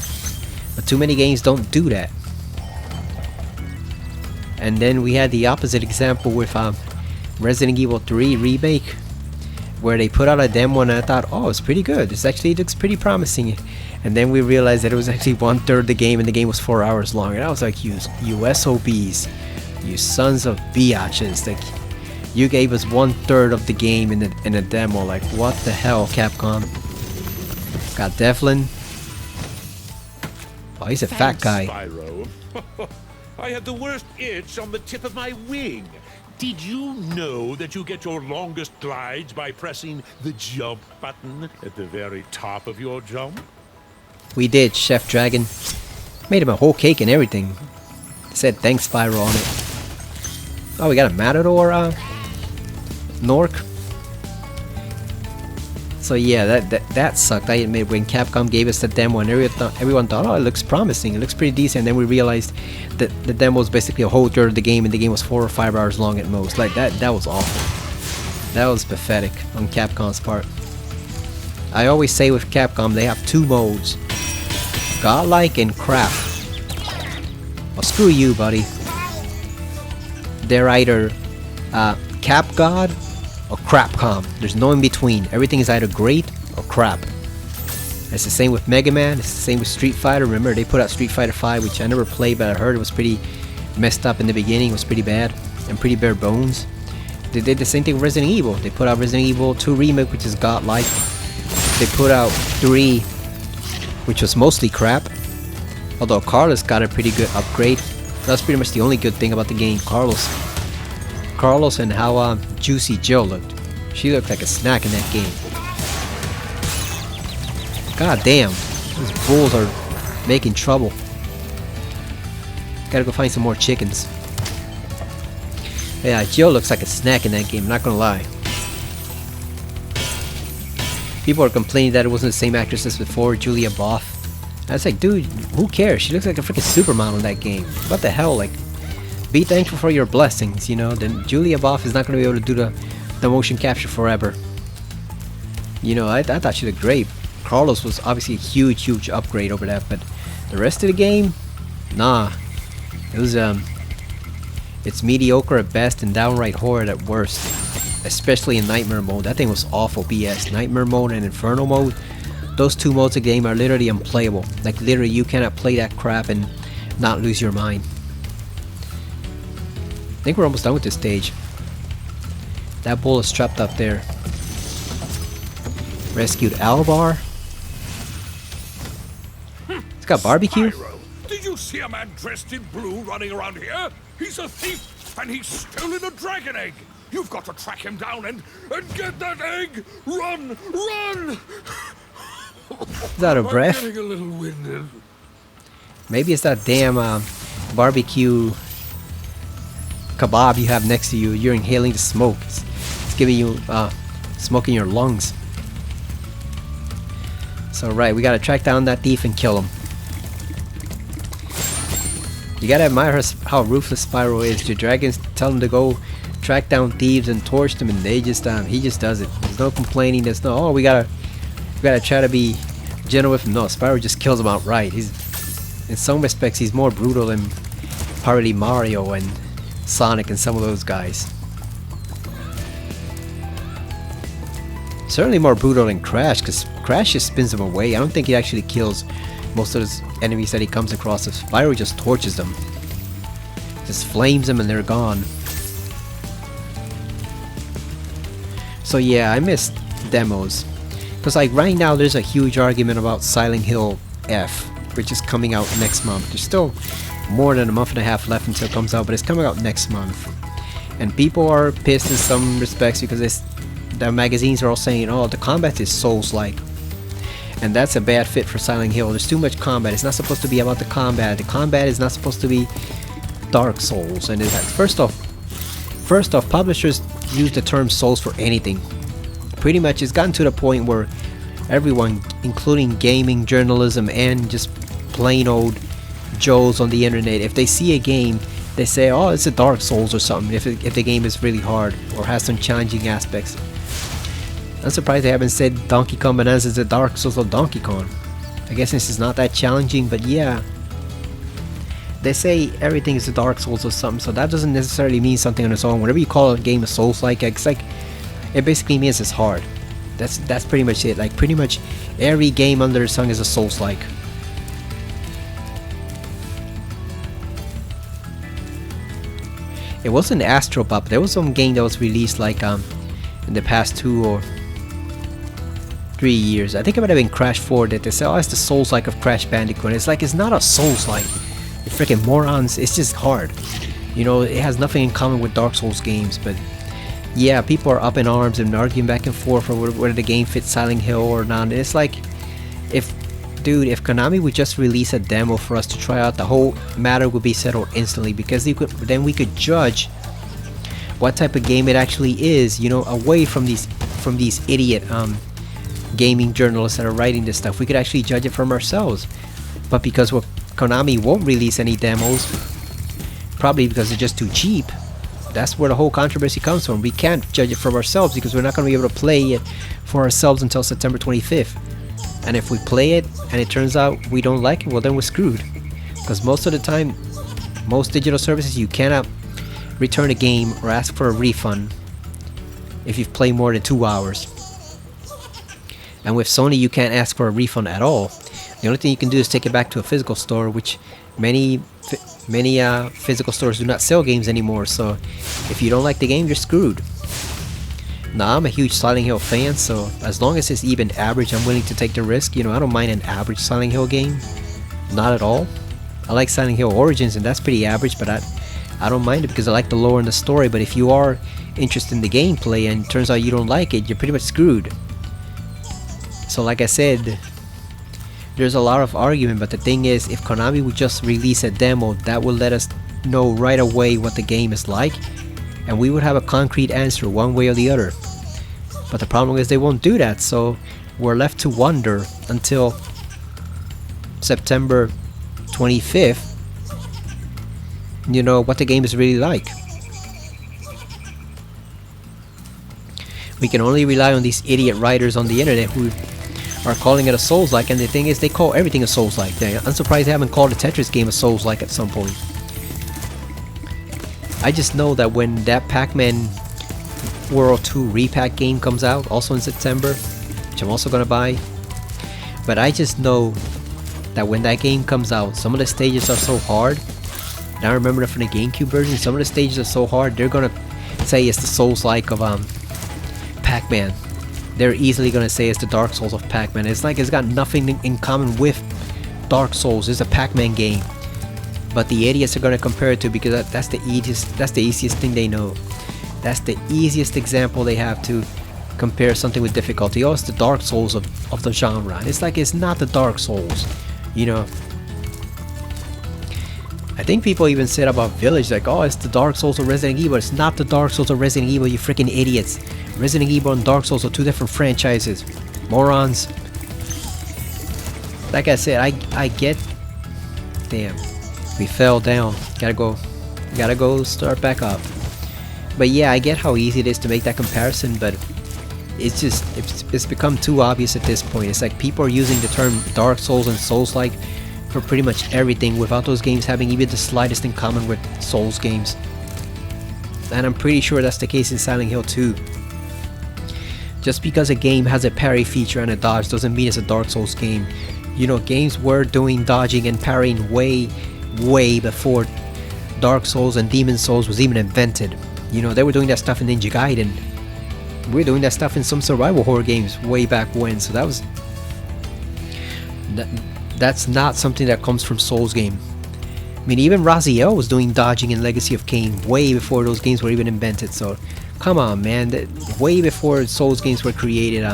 But too many games don't do that. And then we had the opposite example with Resident Evil 3 Remake, where they put out a demo and I thought, oh, it's pretty good. This actually looks pretty promising. And then we realized that it was actually 1/3 of the game and the game was 4 hours long. And I was like, you SOBs, you sons of biatches. Like, you gave us 1/3 of the game in a demo. Like, what the hell, Capcom? Got Devlin. Oh, he's a fat guy. Spyro. I had the worst itch on the tip of my wing. Did you know that you get your longest glides by pressing the jump button at the very top of your jump? We did, Chef Dragon. Made him a whole cake and everything. Said thanks Spyro on it. Oh, we got a Matador, Nork. So yeah, that sucked. I admit, when Capcom gave us the demo and everyone thought, oh, it looks promising, it looks pretty decent. And then we realized that the demo was basically a whole third of the game, and the game was 4 or 5 hours long at most. Like that was awful. That was pathetic on Capcom's part. I always say with Capcom, they have 2 modes: Godlike and Crap. Well, screw you, buddy. They're either Cap God or Crapcom. There's no in between. Everything is either great or crap. It's the same with Mega Man. It's the same with Street Fighter. Remember, they put out Street Fighter 5, which I never played, but I heard it was pretty messed up in the beginning. It was pretty bad and pretty bare bones. They did the same thing with Resident Evil. They put out Resident Evil 2 Remake, which is godlike. They put out 3, which was mostly crap. Although Carlos got a pretty good upgrade. That's pretty much the only good thing about the game. Carlos and how juicy Jill looked. She looked like a snack in that game. God damn, these bulls are making trouble. Gotta go find some more chickens. Yeah, Jill looks like a snack in that game, not gonna lie. People are complaining that it wasn't the same actress as before, Julia Boff. I was like, dude, who cares? She looks like a freaking supermodel in that game. What the hell, like, be thankful for your blessings, you know. Then Julia Boff is not going to be able to do the motion capture forever. You know, I thought she looked great. Carlos was obviously a huge upgrade over that, but the rest of the game, nah. It was it's mediocre at best and downright horrid at worst. Especially in Nightmare mode. That thing was awful BS. Nightmare mode and Inferno mode, those 2 modes of the game are literally unplayable. Like, literally, you cannot play that crap and not lose your mind. I think we're almost done with this stage. That bull is trapped up there. Rescued Alvar. It's got barbecue. Spyro, did you see a man dressed in blue running around here? He's a thief, and he's stolen a dragon egg. You've got to track him down and get that egg. Run, run! Is that a breath? I'm getting a little winded. Maybe it's that damn barbecue kebab you have next to you. You're inhaling the smoke. It's giving you smoke in your lungs. So right, we gotta track down that thief and kill him. You gotta admire how ruthless Spyro is. The dragons tell him to go track down thieves and torch them, and they just he just does it. There's no complaining. There's no, oh, we gotta try to be gentle with him. No, Spyro just kills him outright. He's, in some respects, he's more brutal than probably Mario and Sonic and some of those guys. Certainly more brutal than Crash, because Crash just spins him away. I don't think he actually kills most of his enemies that he comes across. Spyro just torches them. Just flames them and they're gone. So yeah, I missed demos. Because like right now there's a huge argument about Silent Hill F, which is coming out next month. There's still more than a month and a half left until it comes out, but it's coming out next month. And people are pissed in some respects because the magazines are all saying, oh, the combat is Souls-like. And that's a bad fit for Silent Hill. There's too much combat. It's not supposed to be about the combat. The combat is not supposed to be Dark Souls. And first off, publishers use the term Souls for anything. Pretty much it's gotten to the point where everyone, including gaming, journalism, and just plain old Joes on the internet, if they see a game, they say, oh, it's a Dark Souls or something, if the game is really hard or has some challenging aspects. I'm surprised they haven't said Donkey Kong Bananza is a Dark Souls of Donkey Kong. I guess this is not that challenging, but yeah. They say everything is a Dark Souls or something, so that doesn't necessarily mean something on its own. Whenever you call a game a Souls-like, it's like It basically means it's hard. That's pretty much it. Like pretty much every game under the sun is a Souls-like. It wasn't Astro Pop. There was some game that was released like in the past 2 or 3 years. I think it might have been Crash 4 that they said, oh, it's the Souls-like of Crash Bandicoot. It's like, it's not a Souls-like. You freaking morons. It's just hard. You know, it has nothing in common with Dark Souls games, but yeah, people are up in arms and arguing back and forth over whether the game fits Silent Hill or not. It's like, if Konami would just release a demo for us to try out, the whole matter would be settled instantly, because then we could judge what type of game it actually is, you know, away from these idiot gaming journalists that are writing this stuff. We could actually judge it from ourselves. But because Konami won't release any demos, probably because they're just too cheap, that's where the whole controversy comes from. We can't judge it from ourselves because we're not going to be able to play it for ourselves until September 25th. And if we play it and it turns out we don't like it, well then we're screwed. Because most of the time, most digital services, you cannot return a game or ask for a refund if you've played more than 2 hours. And with Sony, you can't ask for a refund at all. The only thing you can do is take it back to a physical store, which many physical stores do not sell games anymore. So if you don't like the game, you're screwed. Now, I'm a huge Silent Hill fan, so as long as it's even average, I'm willing to take the risk. You know, I don't mind an average Silent Hill game. Not at all. I like Silent Hill Origins, and that's pretty average, but I don't mind it because I like the lore and the story. But if you are interested in the gameplay and it turns out you don't like it, you're pretty much screwed. So like I said, there's a lot of argument, but the thing is, if Konami would just release a demo, that would let us know right away what the game is like, and we would have a concrete answer one way or the other. But the problem is they won't do that, so we're left to wonder until September 25th, you know, what the game is really like. We can only rely on these idiot writers on the internet who are calling it a Souls-like, and the thing is, they call everything a Souls-like. I'm surprised they haven't called a Tetris game a Souls-like at some point. I just know that when that Pac-Man World 2 repack game comes out, also in September, which I'm also gonna buy, but I just know that when that game comes out, some of the stages are so hard, and I remember that from the GameCube version, some of the stages are so hard, they're gonna say it's the Souls-like of Pac-Man. They're easily gonna say it's the Dark Souls of Pac-Man. It's like it's got nothing in common with Dark Souls. It's a Pac-Man game, but the idiots are gonna compare it to, because that's the easiest thing they know. That's the easiest example they have to compare something with difficulty. Oh, it's the Dark Souls of the genre. It's like, it's not the Dark Souls, you know. I think people even said about Village, like, oh, it's the Dark Souls of Resident Evil. It's not the Dark Souls of Resident Evil, you freaking idiots. Resident Evil and Dark Souls are 2 different franchises. Morons. Like I said, I get... Damn. We fell down. Gotta go start back up. But yeah, I get how easy it is to make that comparison, but it's just, it's become too obvious at this point. It's like people are using the term Dark Souls and Souls-like for pretty much everything without those games having even the slightest in common with Souls games. And I'm pretty sure that's the case in Silent Hill 2. Just because a game has a parry feature and a dodge doesn't mean it's a Dark Souls game. You know, games were doing dodging and parrying way before Dark Souls and Demon Souls was even invented. You know, they were doing that stuff in Ninja Gaiden. We're doing that stuff in some survival horror games way back when, so that's not something that comes from Souls game. I mean, even Raziel was doing dodging in Legacy of Kain way before those games were even invented, so come on, man. Way before Souls games were created,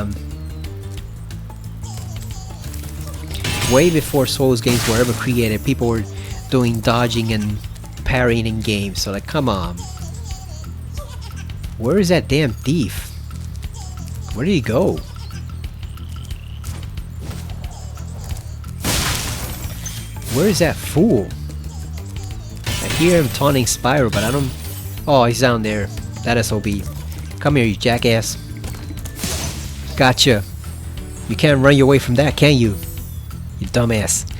way before Souls games were ever created, people were doing dodging and parrying in games, so like, come on. Where is that damn thief? Where did he go? Where is that fool? I hear him taunting Spyro, but I don't... Oh, he's down there. That SOB. Come here, you jackass. Gotcha. You can't run your way from that, can you? You dumbass.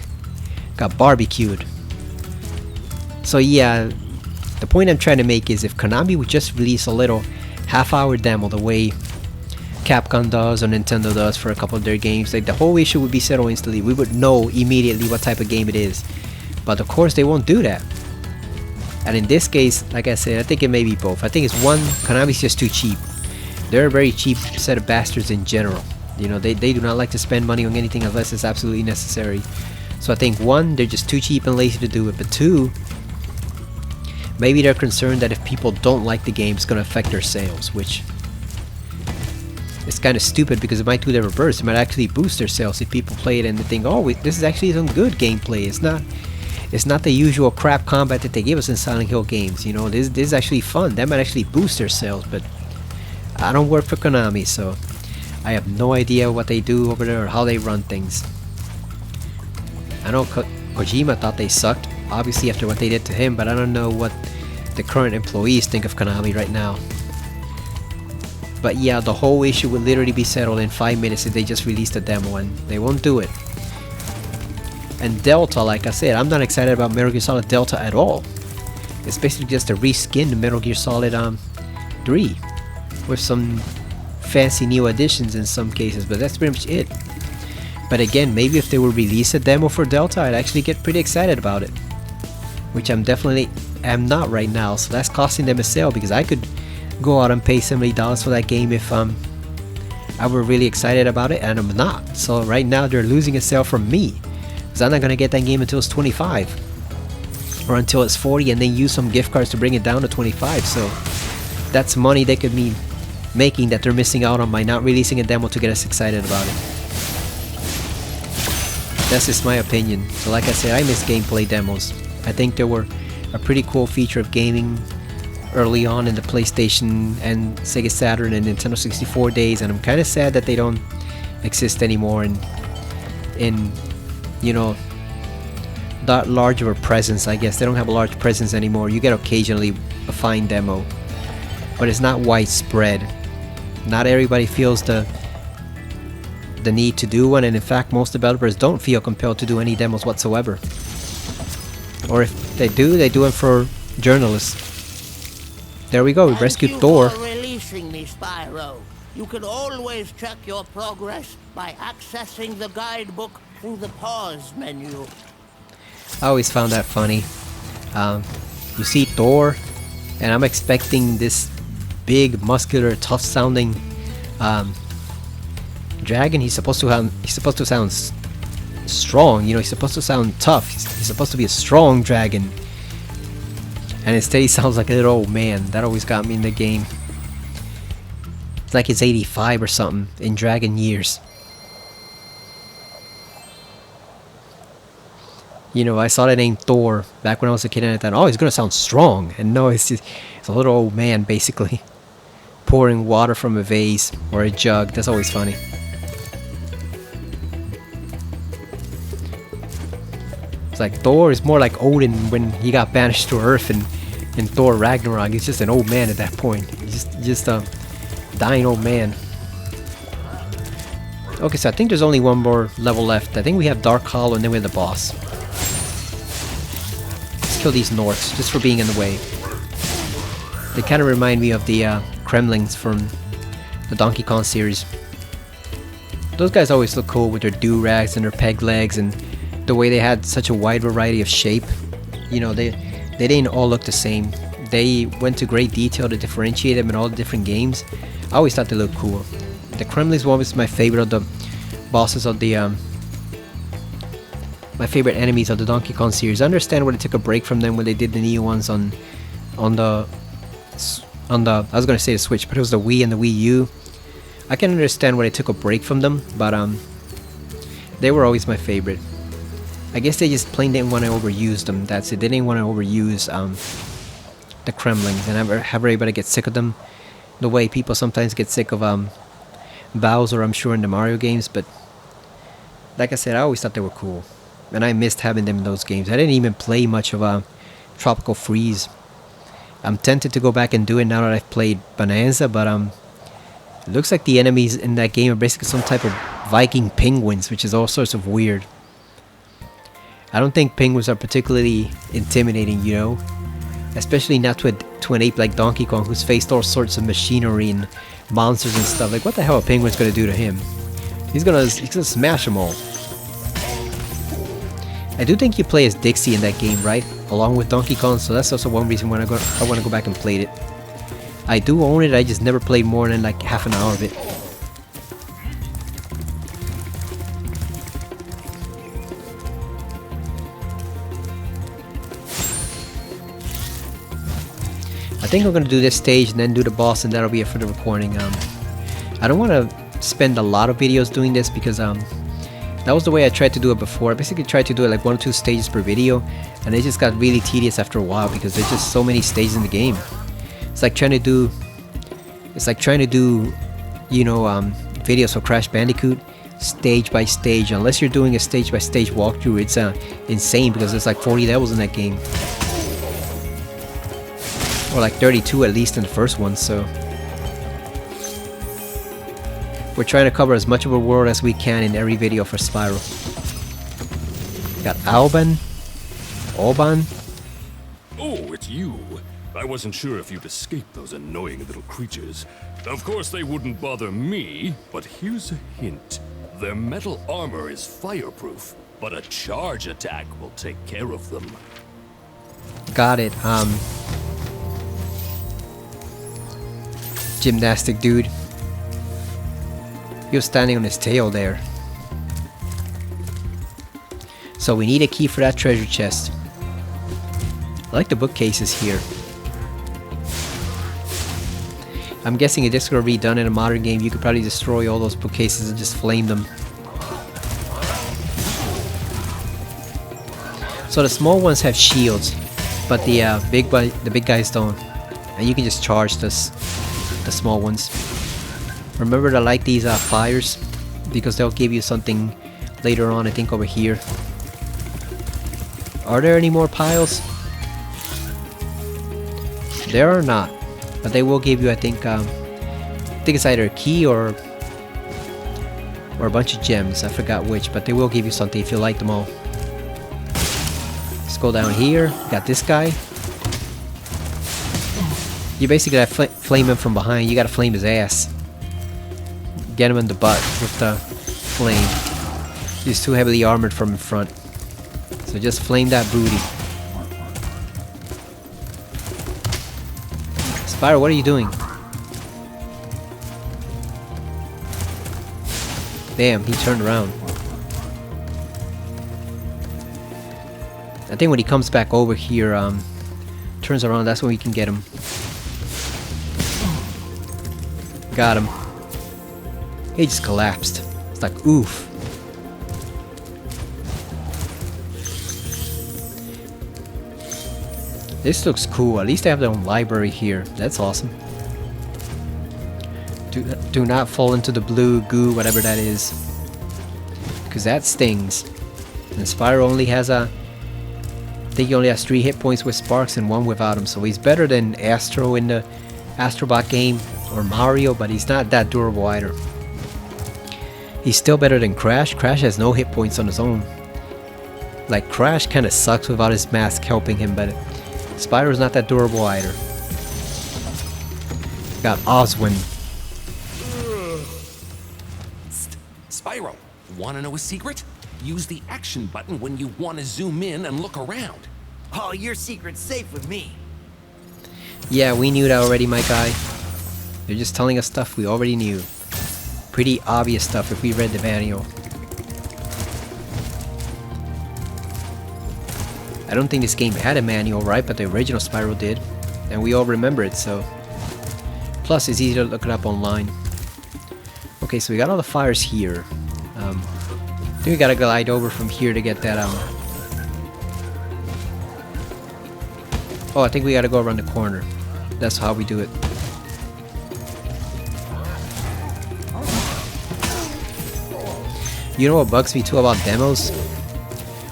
Got barbecued. So yeah, the point I'm trying to make is if Konami would just release a little half-hour demo the way Capcom does or Nintendo does for a couple of their games. Like the whole issue would be settled instantly. We would know immediately what type of game it is. But of course they won't do that. And in this case, like I said, I think it may be both. I think it's one, Konami's just too cheap. They're a very cheap set of bastards in general. You know, they do not like to spend money on anything unless it's absolutely necessary. So I think one, they're just too cheap and lazy to do it. But two, maybe they're concerned that if people don't like the game, it's going to affect their sales, which is kind of stupid because it might do the reverse. It might actually boost their sales if people play it and they think, oh, this is actually some good gameplay. It's not the usual crap combat that they give us in Silent Hill games. You know, this is actually fun. That might actually boost their sales, but I don't work for Konami, so I have no idea what they do over there or how they run things. I know Kojima thought they sucked, obviously after what they did to him, but I don't know what the current employees think of Konami right now. But yeah, the whole issue would literally be settled in 5 minutes if they just released a demo, and they won't do it. And Delta, like I said, I'm not excited about Metal Gear Solid Delta at all. It's basically just a reskinned Metal Gear Solid 3 with some fancy new additions in some cases, but that's pretty much it. But again, maybe if they would release a demo for Delta, I'd actually get pretty excited about it, which I'm definitely am not right now. So that's costing them a sale, because I could go out and pay $70 for that game if I were really excited about it, and I'm not. So right now they're losing a sale from me, because I'm not gonna get that game until it's 25 or until it's 40, and then use some gift cards to bring it down to 25. So that's money they could be making that they're missing out on by not releasing a demo to get us excited about it. That's just my opinion. So like I said, I miss gameplay demos. I think they were a pretty cool feature of gaming early on in the PlayStation and Sega Saturn and Nintendo 64 days, and I'm kind of sad that they don't exist anymore in you know, that large of a presence. I guess they don't have a large presence anymore. You get occasionally a fine demo, but it's not widespread. Not everybody feels the need to do one, and in fact most developers don't feel compelled to do any demos whatsoever. Or if they do it for journalists. There we go, we rescued Thor. Thank you for releasing me, Spyro. You can always check your progress by accessing the guidebook through the pause menu. I always found that funny. You see Thor, and I'm expecting this big, muscular, tough-sounding dragon. He's supposed to sound strong. You know, he's supposed to sound tough. He's supposed to be a strong dragon. And instead he sounds like a little old man. That always got me in the game. It's like he's 85 or something in dragon years. You know, I saw the name Thor back when I was a kid, and I thought, oh, he's gonna sound strong. And no, it's a little old man basically pouring water from a vase or a jug. That's always funny. It's like Thor is more like Odin when he got banished to Earth in Thor Ragnarok. He's just an old man at that point. He's just a dying old man. Okay, so I think there's only one more level left. I think we have Dark Hollow and then we have the boss. Let's kill these Norks just for being in the way. They kind of remind me of the Kremlings from the Donkey Kong series. Those guys always look cool with their do-rags and their peg legs, and the way they had such a wide variety of shape. You know, they didn't all look the same. They went to great detail to differentiate them in all the different games. I always thought they looked cool. The Kremlings one was my favorite of the bosses of the my favorite enemies of the Donkey Kong series. I understand why they took a break from them when they did the new ones on the I was gonna say the Switch, but it was the Wii and the Wii U. I can understand why they took a break from them, but they were always my favorite. I guess they just plain didn't want to overuse them. That's it. They didn't want to overuse the Kremlings and have everybody get sick of them. The way people sometimes get sick of Bowser, I'm sure, in the Mario games. But like I said, I always thought they were cool, and I missed having them in those games. I didn't even play much of Tropical Freeze. I'm tempted to go back and do it now that I've played Bananza, but it looks like the enemies in that game are basically some type of Viking penguins, which is all sorts of weird. I don't think penguins are particularly intimidating, you know. Especially not to an ape like Donkey Kong, who's faced all sorts of machinery and monsters and stuff. Like, what the hell are penguins gonna do to him? He's gonna smash them all. I do think you play as Dixie in that game, right? Along with Donkey Kong, so that's also one reason why I want to go back and play it. I do own it, I just never played more than like half an hour of it. I think I'm gonna do this stage and then do the boss, and that'll be it for the recording. I don't want to spend a lot of videos doing this because that was the way I tried to do it before. I basically tried to do it like 1 or 2 stages per video, and it just got really tedious after a while because there's just so many stages in the game. It's like trying to do, you know, videos for Crash Bandicoot stage by stage. Unless you're doing a stage by stage walkthrough, it's insane because there's like 40 levels in that game. Or like 32 at least in the first one, so we're trying to cover as much of a world as we can in every video for Spyro. Got Alban. Oh, it's you. I wasn't sure if you'd escape those annoying little creatures. Of course they wouldn't bother me, but here's a hint. Their metal armor is fireproof, but a charge attack will take care of them. Got it. Gymnastic dude. He was standing on his tail there. So we need a key for that treasure chest. I like the bookcases here. I'm guessing if this were redone in a modern game, you could probably destroy all those bookcases and just flame them. So the small ones have shields, but the big guys don't. And you can just charge the small ones. Remember to light these fires because they'll give you something later on, I think over here. Are there any more piles? There are not, but they will give you, I think it's either a key or a bunch of gems. I forgot which, but they will give you something if you light them all. Let's go down here. Got this guy. You basically gotta flame him from behind. You gotta flame his ass. Get him in the butt with the flame. He's too heavily armored from in front. So just flame that booty. Spyro, what are you doing? Damn, he turned around. I think when he comes back over here, turns around, that's when we can get him. Got him. He just collapsed. It's like, oof. This looks cool. At least they have their own library here. That's awesome. Do not fall into the blue goo, whatever that is. Because that stings. And Spyro only has I think he only has 3 hit points with Sparks and 1 without him. So he's better than Astro in the Astrobot game or Mario, but he's not that durable either. He's still better than Crash. Crash has no hit points on his own. Like, Crash kind of sucks without his mask helping him, but Spyro's not that durable either. Got Oswin. Spyro, wanna know a secret? Use the action button when you want to zoom in and look around. Oh, your secret's safe with me. Yeah, we knew that already, my guy. They're just telling us stuff we already knew. Pretty obvious stuff if we read the manual. I don't think this game had a manual, right? But the original Spyro did. And we all remember it, so... Plus, it's easy to look it up online. Okay, so we got all the fires here. I think we gotta glide over from here to get that, Oh, I think we gotta go around the corner. That's how we do it. You know what bugs me too about demos?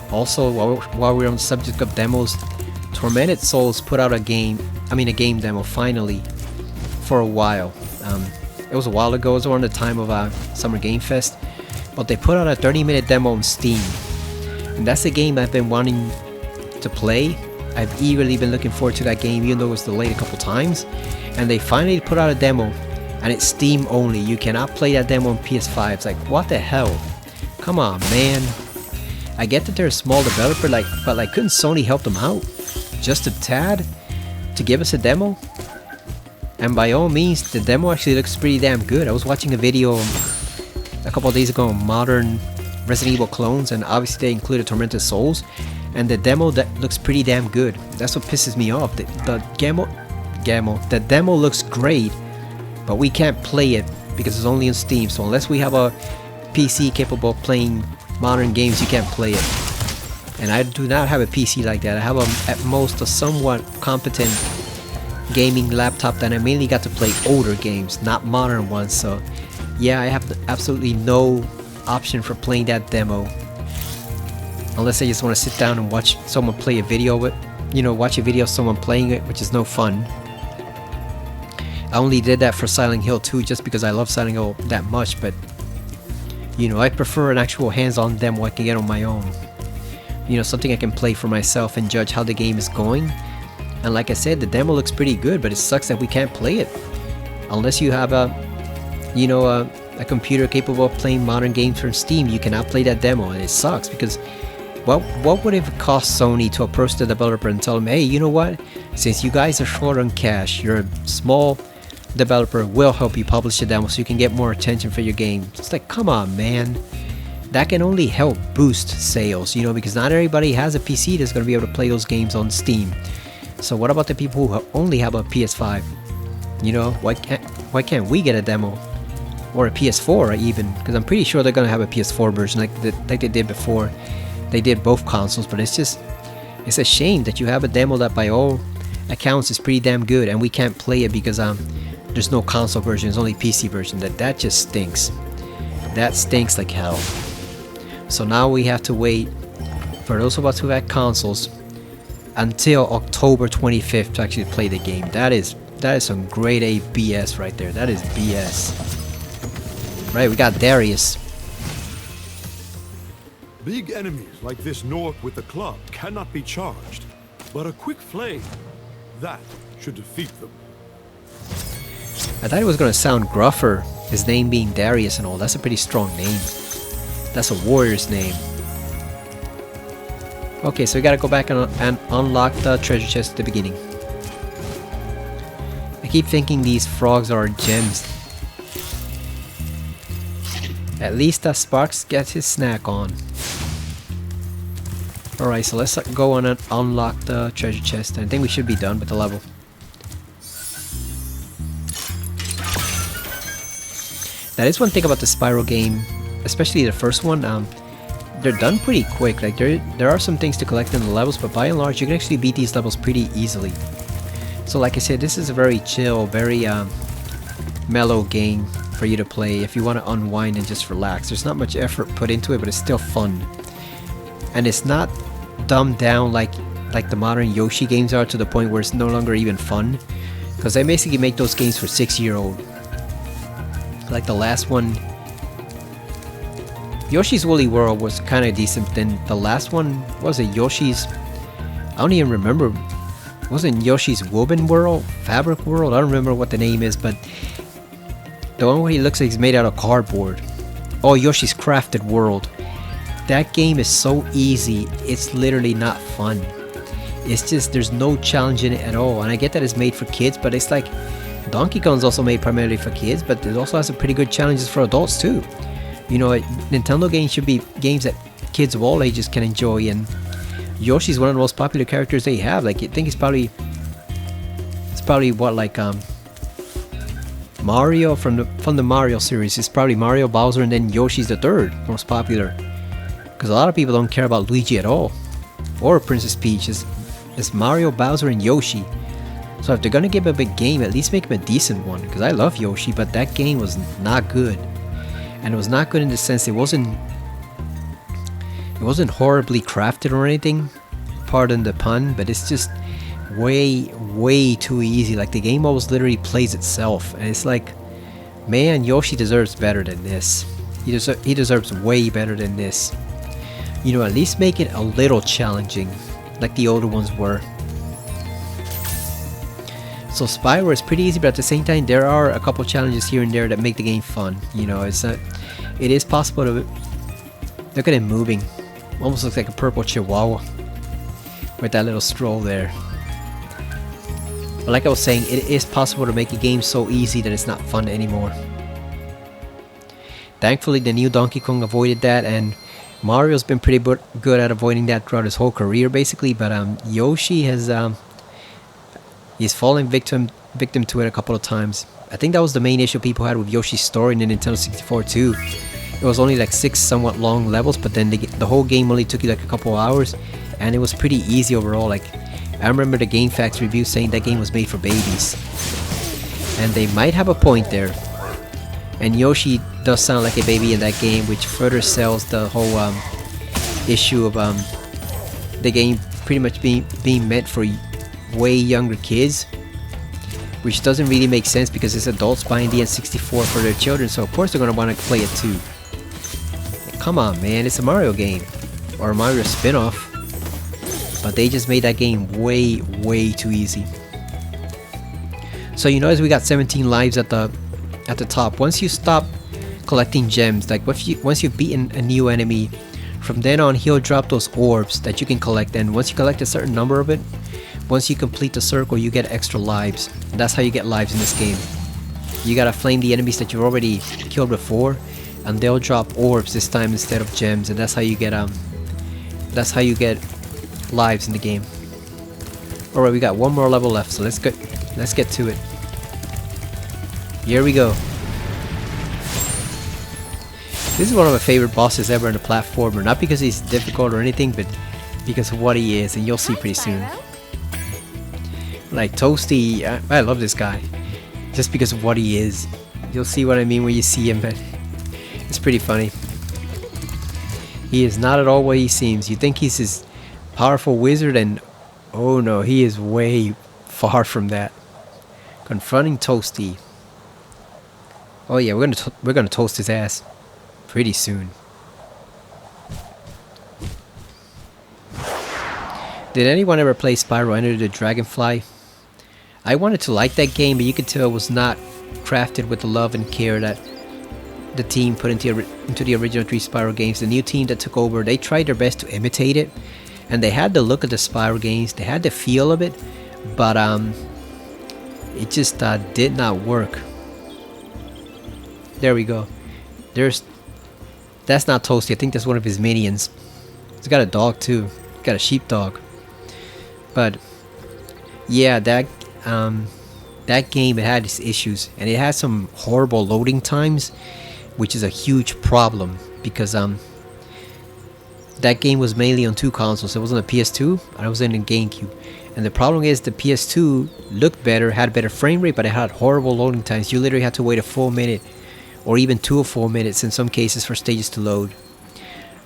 Also, while we're on the subject of demos, Tormented Souls put out a game demo finally, for a while. It was a while ago, it was around the time of Summer Game Fest, but they put out a 30-minute demo on Steam. And that's a game I've been wanting to play I've eagerly been looking forward to that game, even though it was delayed a couple times. And they finally put out a demo, and it's Steam only. You cannot play that demo on PS5. It's like, what the hell? Come on, man. I get that they're a small developer, but like, couldn't Sony help them out just a tad to give us a demo? And by all means, the demo actually looks pretty damn good. I was watching a video a couple of days ago on modern Resident Evil clones, and obviously they included Tormented Souls, and the demo that looks pretty damn good. That's what pisses me off. The demo looks great, but we can't play it because it's only on Steam. So unless we have a PC capable of playing modern games, you can't play it. And I do not have a PC like that. I have at most a somewhat competent gaming laptop that I mainly got to play older games, not modern ones. So yeah, I have absolutely no option for playing that demo, unless I just want to sit down and watch someone play a video with, watch a video of someone playing it, which is no fun. I only did that for Silent Hill 2 just because I love Silent Hill that much, but I prefer an actual hands-on demo I can get on my own. Something I can play for myself and judge how the game is going. And like I said, the demo looks pretty good, but it sucks that we can't play it unless you have a computer capable of playing modern games from Steam. You cannot play that demo, and it sucks because what would it cost Sony to approach the developer and tell them, hey, you know what, since you guys are short on cash, you're a small developer, we'll help you publish a demo so you can get more attention for your game. It's like, come on, man. That can only help boost sales, because not everybody has a PC that's going to be able to play those games on Steam. So what about the people who only have a PS5? Why can't we get a demo? Or a PS4 even? Because I'm pretty sure they're going to have a PS4 version like they did before. They did both consoles, but it's a shame that you have a demo that by all accounts is pretty damn good and we can't play it because there's no console version, it's only PC version. That just stinks. That stinks like hell. So now we have to wait, for those of us who have consoles, until October 25th to actually play the game. That is some grade A BS right there. That is BS. Right, we got Darius. Big enemies like this Nork with the club cannot be charged, but a quick flame, that should defeat them. I thought it was going to sound gruffer, his name being Darius and all. That's a pretty strong name. That's a warrior's name. Okay, so we gotta go back and unlock the treasure chest at the beginning. I keep thinking these frogs are gems. At least Sparks gets his snack on. Alright, so let's go on and unlock the treasure chest. I think we should be done with the level. That is one thing about the Spyro game, especially the first one. They're done pretty quick. Like there are some things to collect in the levels, but by and large you can actually beat these levels pretty easily. So like I said, this is a very chill, very mellow game for you to play if you want to unwind and just relax. There's not much effort put into it, but it's still fun. And it's not dumbed down like the modern Yoshi games are, to the point where it's no longer even fun. Because they basically make those games for 6-year-old. Like the last one, Yoshi's Woolly World was kind of decent. Then the last one was it Yoshi's, I don't even remember, wasn't Yoshi's Woven World? Fabric World? I don't remember what the name is, but the one where he looks like he's made out of cardboard. Oh, Yoshi's Crafted World. That game is so easy, it's literally not fun. It's just, there's no challenge in it at all. And I get that it's made for kids, but it's like Donkey Kong's also made primarily for kids, but it also has some pretty good challenges for adults too. Nintendo games should be games that kids of all ages can enjoy, and Yoshi's one of the most popular characters they have. Like, I think it's probably what, like Mario from the Mario series. It's probably Mario, Bowser, and then Yoshi's the third most popular. Because a lot of people don't care about Luigi at all, or Princess Peach. It's Mario, Bowser, and Yoshi. So if they're gonna give a big game, at least make them a decent one. Because I love Yoshi, but that game was not good. And it was not good in the sense it wasn't horribly crafted or anything, pardon the pun, but it's just way too easy. Like, the game almost literally plays itself, and it's like, man, Yoshi deserves better than this. He deserves way better than this. At least make it a little challenging, like the older ones were. So Spyro is pretty easy, but at the same time, there are a couple challenges here and there that make the game fun. You know, it is possible to look at it moving. Almost looks like a purple chihuahua with that little stroll there. But like I was saying, it is possible to make a game so easy that it's not fun anymore. Thankfully, the new Donkey Kong avoided that, and Mario's been pretty good at avoiding that throughout his whole career, basically. But Yoshi has he's fallen victim to it a couple of times. I think that was the main issue people had with Yoshi's story in the Nintendo 64 too. It was only like 6 somewhat long levels, but then the whole game only took you like a couple hours, and it was pretty easy overall. Like, I remember the GameFAQs review saying that game was made for babies, and they might have a point there. And Yoshi does sound like a baby in that game, which further sells the whole issue of the game pretty much being meant for way younger kids, which doesn't really make sense because it's adults buying the N64 for their children, so of course they're gonna want to play it too. Come on, man, it's a Mario game or a Mario spin-off, but they just made that game way too easy. So you notice we got 17 lives at the top. Once you stop collecting gems, like once you've beaten a new enemy, from then on he'll drop those orbs that you can collect, and once you collect a certain number of it, once you complete the circle, you get extra lives. And that's how you get lives in this game. You gotta flame the enemies that you've already killed before, and they'll drop orbs this time instead of gems, and that's how you get lives in the game. Alright, we got one more level left, so let's get to it. Here we go. This is one of my favorite bosses ever in a platformer, not because he's difficult or anything, but because of what he is, and you'll see pretty soon. Like Toasty, I love this guy, just because of what he is. You'll see what I mean when you see him, but it's pretty funny. He is not at all what he seems. You think he's this powerful wizard, and oh no, he is way far from that. Confronting Toasty. Oh yeah, we're gonna toast his ass pretty soon. Did anyone ever play Spyro Enter the Dragonfly? I wanted to like that game, but you could tell it was not crafted with the love and care that the team put into the original 3 Spyro games. The new team that took over, they tried their best to imitate it, and they had the look of the Spyro games, they had the feel of it, but it just did not work. There we go. That's not Toasty. I think that's one of his minions. He's got a dog too. He's got a sheepdog. But yeah, that game, it had its issues, and it had some horrible loading times, which is a huge problem because that game was mainly on 2 consoles. It was on the PS2 and it was in the GameCube. And the problem is the PS2 looked better, had better frame rate, but it had horrible loading times. You literally had to wait a full minute or even 2 or 4 minutes in some cases for stages to load.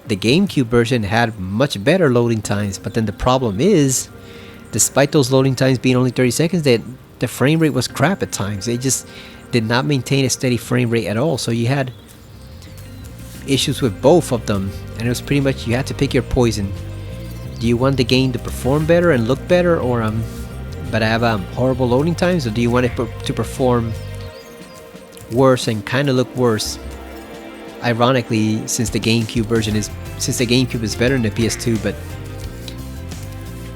The GameCube version had much better loading times, but then the problem is, despite those loading times being only 30 seconds, the frame rate was crap at times. It just did not maintain a steady frame rate at all. So you had issues with both of them, and it was pretty much you had to pick your poison. Do you want the game to perform better and look better, or but have horrible loading times, or do you want it to perform worse and kind of look worse? Ironically, since the GameCube is better than the PS2, but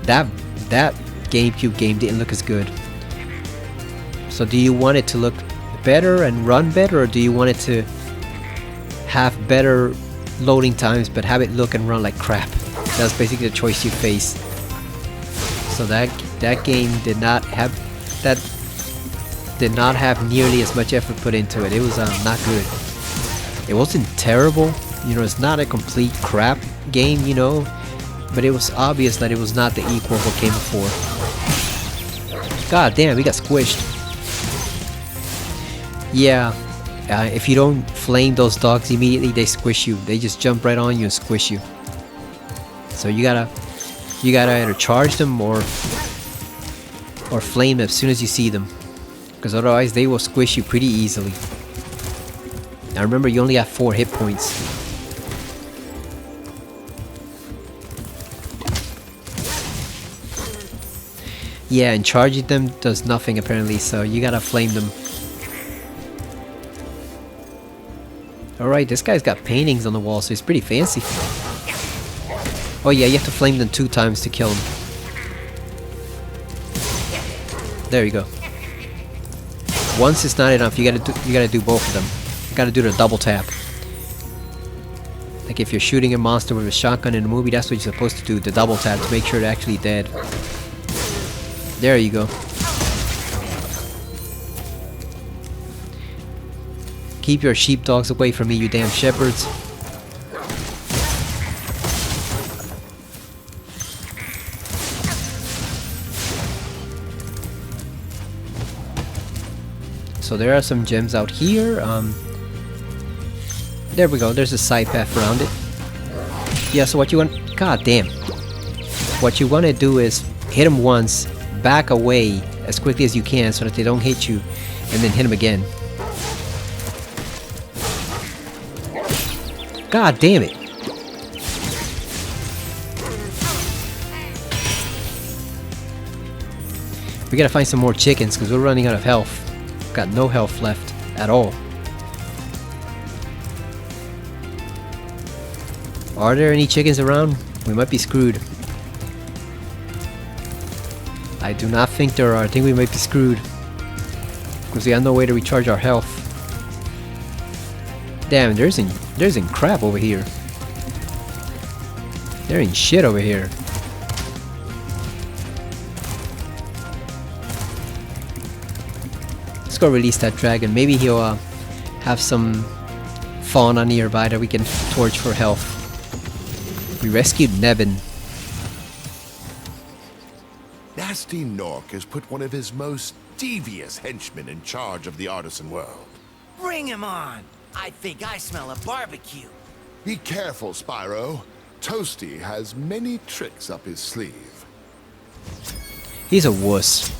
that GameCube game didn't look as good. So do you want it to look better and run better, or do you want it to have better loading times but have it look and run like crap? That's basically the choice you face. So that game did not have nearly as much effort put into it. It was not good. It wasn't terrible, you know, it's not a complete crap game, you know, but it was obvious that it was not the equal of what came before. God damn, we got squished. Yeah, if you don't flame those dogs immediately, they squish you. They just jump right on you and squish you. So you gotta either charge them or flame them as soon as you see them, because otherwise they will squish you pretty easily. Now remember, you only have 4 hit points. Yeah, and charging them does nothing apparently, so you gotta flame them. Alright, this guy's got paintings on the wall, so he's pretty fancy. Oh yeah, you have to flame them 2 times to kill him. There you go. Once is not enough, you gotta do both of them. You gotta do the double tap. Like if you're shooting a monster with a shotgun in a movie, that's what you're supposed to do, the double tap to make sure they're actually dead. There you go. Keep your sheepdogs away from me, you damn shepherds. So there are some gems out here. There we go. There's a side path around it. Yeah, so what you want... God damn. What you want to do is hit them once, back away as quickly as you can so that they don't hit you, and then hit them again. God damn it. We gotta find some more chickens because we're running out of health. Got no health left at all. Are there any chickens around? We might be screwed. I do not think there are. I think we might be screwed. Because we have no way to recharge our health. Damn, there's in crap over here. There ain't shit over here. Let's go release that dragon. Maybe he'll have some fauna nearby that we can torch for health. We rescued Nevin. Nasty Nork has put one of his most devious henchmen in charge of the artisan world. Bring him on! I think I smell a barbecue. Be careful, Spyro. Toasty has many tricks up his sleeve. He's a wuss.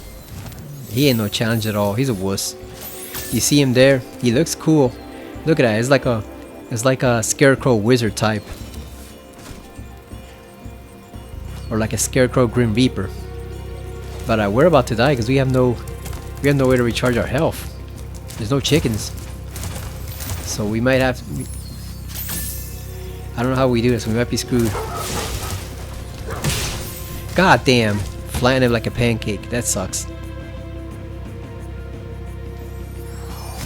He ain't no challenge at all. He's a wuss. You see him there? He looks cool. Look at that. It's like a scarecrow wizard type. Or like a scarecrow grim reaper. But we're about to die because we have no way to recharge our health. There's no chickens. So we might have to... I don't know how we do this. We might be screwed. God damn. Flying him like a pancake. That sucks.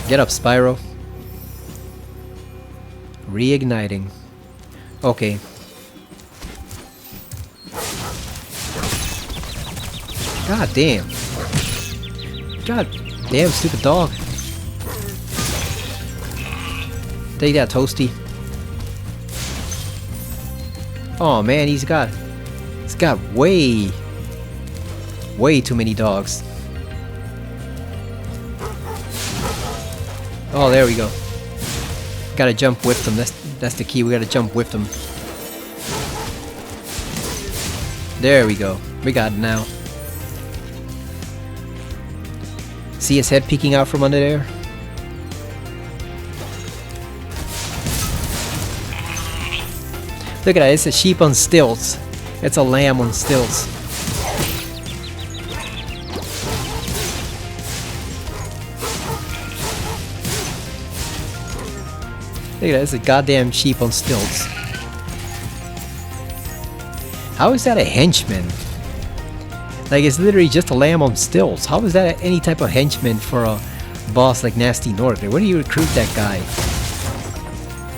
Get up, Spyro. Reigniting. Okay. God damn. God damn, stupid dog. Take that, Toasty. Oh man, he's got way too many dogs. Oh, there we go. Gotta jump with them. That's the key. We gotta jump with them. There we go. We got it now. See his head peeking out from under there? Look at that, it's a sheep on stilts. It's a lamb on stilts. Look at that, it's a goddamn sheep on stilts. How is that a henchman? Like, it's literally just a lamb on stilts. How is that any type of henchman for a boss like Nasty Nork? Where do you recruit that guy?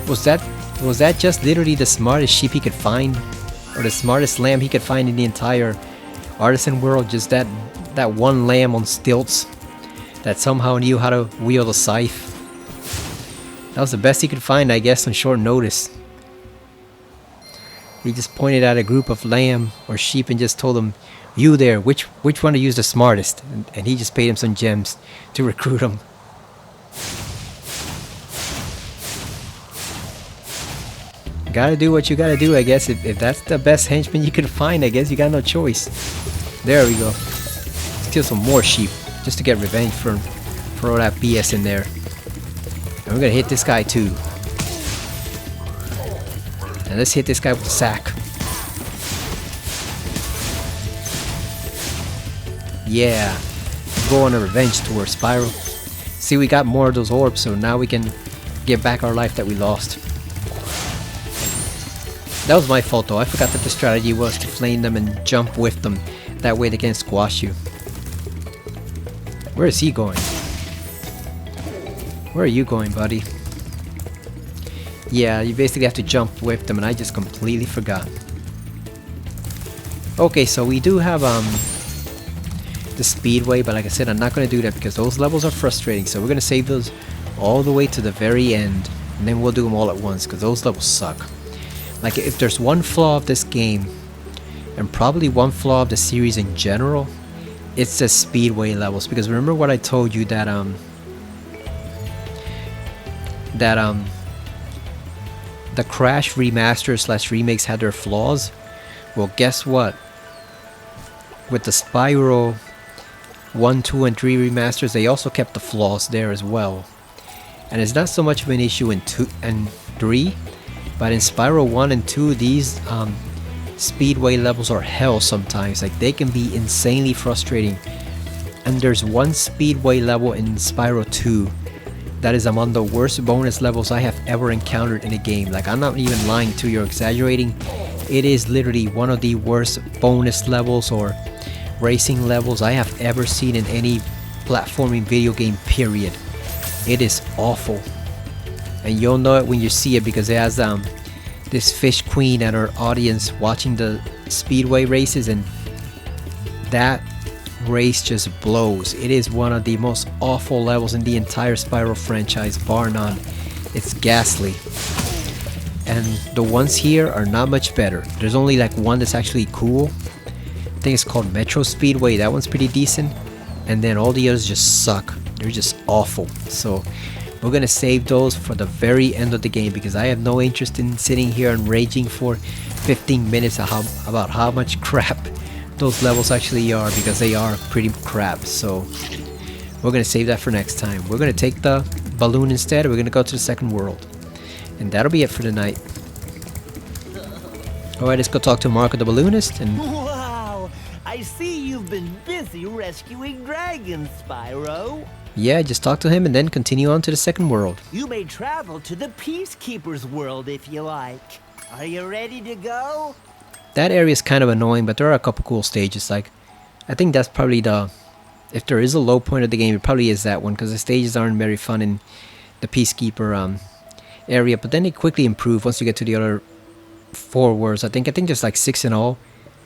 Was that just literally the smartest sheep he could find? Or the smartest lamb he could find in the entire artisan world? Just that one lamb on stilts that somehow knew how to wield a scythe? That was the best he could find, I guess, on short notice. He just pointed at a group of lamb or sheep and just told them, "You there, which one to use the smartest?" And he just paid him some gems to recruit him. Gotta do what you gotta do, I guess. If that's the best henchman you can find, I guess you got no choice. There we go. Let's kill some more sheep just to get revenge for all that BS in there. And we're gonna hit this guy too. And let's hit this guy with the sack. Yeah, go on a revenge tour, Spyro. See, we got more of those orbs, so now we can get back our life that we lost. That was my fault though. I forgot that the strategy was to flame them and jump with them. That way they can't squash you. Where is he going? Where are you going, buddy? Yeah, you basically have to jump with them, and I just completely forgot. Okay, so we do have the speedway, but like I said, I'm not going to do that because those levels are frustrating. So we're going to save those all the way to the very end, and then we'll do them all at once because those levels suck. Like, if there's one flaw of this game, and probably one flaw of the series in general, it's the speedway levels. Because remember what I told you that the Crash remasters / remakes had their flaws? Well, guess what? With the Spyro 1, 2, and 3 remasters, they also kept the flaws there as well. And it's not so much of an issue in 2 and 3, but in Spyro 1 and 2, these speedway levels are hell sometimes. Like, they can be insanely frustrating. And there's one speedway level in Spyro 2 that is among the worst bonus levels I have ever encountered in a game. Like, I'm not even lying to you or exaggerating. It is literally one of the worst bonus levels or racing levels I have ever seen in any platforming video game, period. It is awful. And you'll know it when you see it because it has this fish queen and her audience watching the speedway races, and that race just blows. It is one of the most awful levels in the entire Spyro franchise, bar none. It's ghastly. And the ones here are not much better. There's only like one that's actually cool. I think it's called Metro Speedway. That one's pretty decent. And then all the others just suck. They're just awful. So we're gonna save those for the very end of the game because I have no interest in sitting here and raging for 15 minutes about how much crap those levels actually are, because they are pretty crap. So we're gonna save that for next time. We're gonna take the balloon instead. We're gonna go to the second world, and that'll be it for the night. Alright, let's go talk to Marco the Balloonist. And wow, I see you've been busy rescuing dragons, Spyro. yeah, just talk to him and then continue on to the second world. You may travel to the Peacekeeper's world if you like. Are you ready to go? That area is kind of annoying, but there are a couple cool stages. Like, I think that's probably if there is a low point of the game, it probably is that one, because the stages aren't very fun in the Peacekeeper area, but then they quickly improve once you get to the other 4 worlds. I think there's like 6 in all,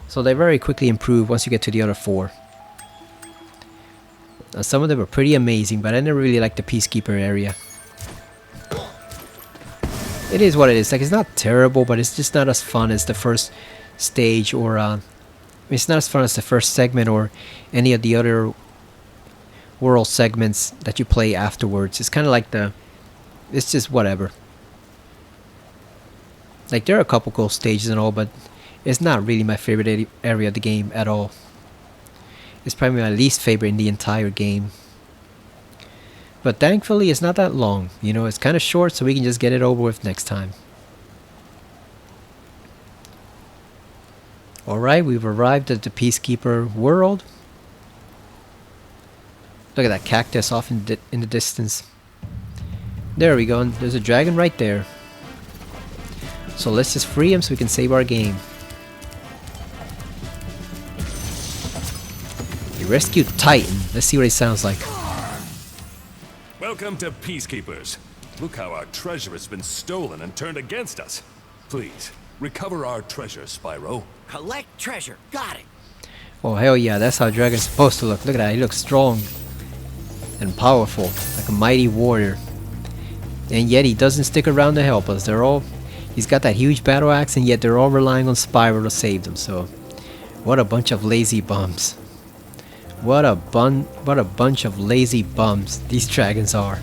so they very quickly improve once you get to the other 4. Some of them are pretty amazing, but I never really liked the Peacekeeper area. It is what it is. Like, it's not terrible, but it's just not as fun as the first stage, or it's not as fun as the first segment or any of the other world segments that you play afterwards. It's kind of like it's just whatever. Like, there are a couple cool stages and all, but it's not really my favorite area of the game at all. It's probably my least favorite in the entire game. But thankfully it's not that long. You know, it's kind of short, so we can just get it over with next time. Alright, we've arrived at the Peacekeeper world. Look at that cactus off in the distance. There we go, and there's a dragon right there. So let's just free him so we can save our game. You rescued Titan. Let's see what he sounds like. Welcome to Peacekeepers. Look how our treasure has been stolen and turned against us. Please, recover our treasure, Spyro. Collect treasure. Got it. Oh, hell yeah, that's how a dragon's supposed to look. Look at that, he looks strong and powerful, like a mighty warrior. And yet he doesn't stick around to help us. He's got that huge battle axe, and yet they're all relying on Spyro to save them. So, what a bunch of lazy bums. What a bunch of lazy bums these dragons are.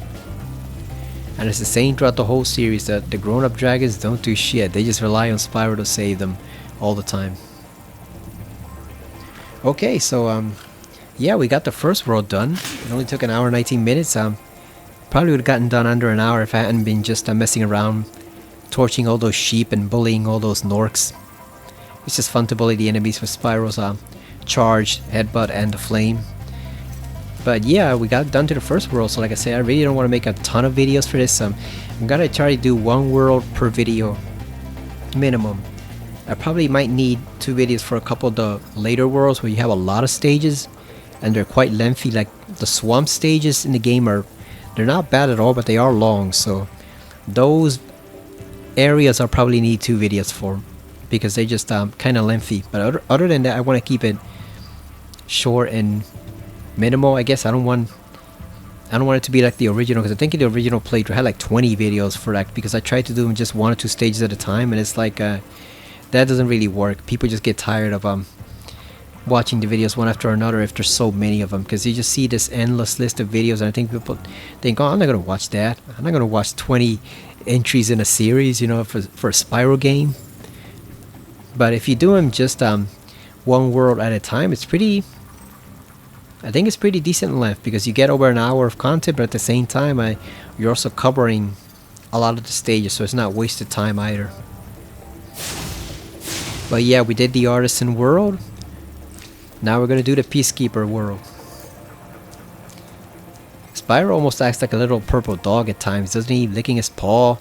And it's the same throughout the whole series, that the grown-up dragons don't do shit. They just rely on Spyro to save them all the time. Okay, so yeah, we got the first world done. It only took an hour and 19 minutes. Probably would have gotten done under an hour if I hadn't been just messing around, torching all those sheep and bullying all those Norks. It's just fun to bully the enemies with Spyro's charge, headbutt, and the flame. But yeah, we got done to the first world, so like I said, I really don't want to make a ton of videos for this. I'm gonna try to do 1 world per video minimum. I probably might need 2 videos for a couple of the later worlds where you have a lot of stages and they're quite lengthy. Like the swamp stages in the game they're not bad at all, but they are long, so those areas I'll probably need 2 videos for because they're just kind of lengthy. But other than that, I want to keep it short and minimal. I guess I don't want it to be like the original, because I think in the original playthrough I had like 20 videos for that, because I tried to do them just 1 or 2 stages at a time, and it's like that doesn't really work. People just get tired of watching the videos one after another if there's so many of them, because you just see this endless list of videos, and I think people think, oh, I'm not gonna watch that. I'm not gonna watch 20 entries in a series, you know, for a Spyro game. But if you do them just 1 world at a time, I think it's pretty decent length, because you get over an hour of content, but at the same time you're also covering a lot of the stages, so it's not wasted time either. But yeah, we did the Artisan world. Now we're gonna do the Peacekeeper world. Spyro almost acts like a little purple dog at times, doesn't he? Licking his paw,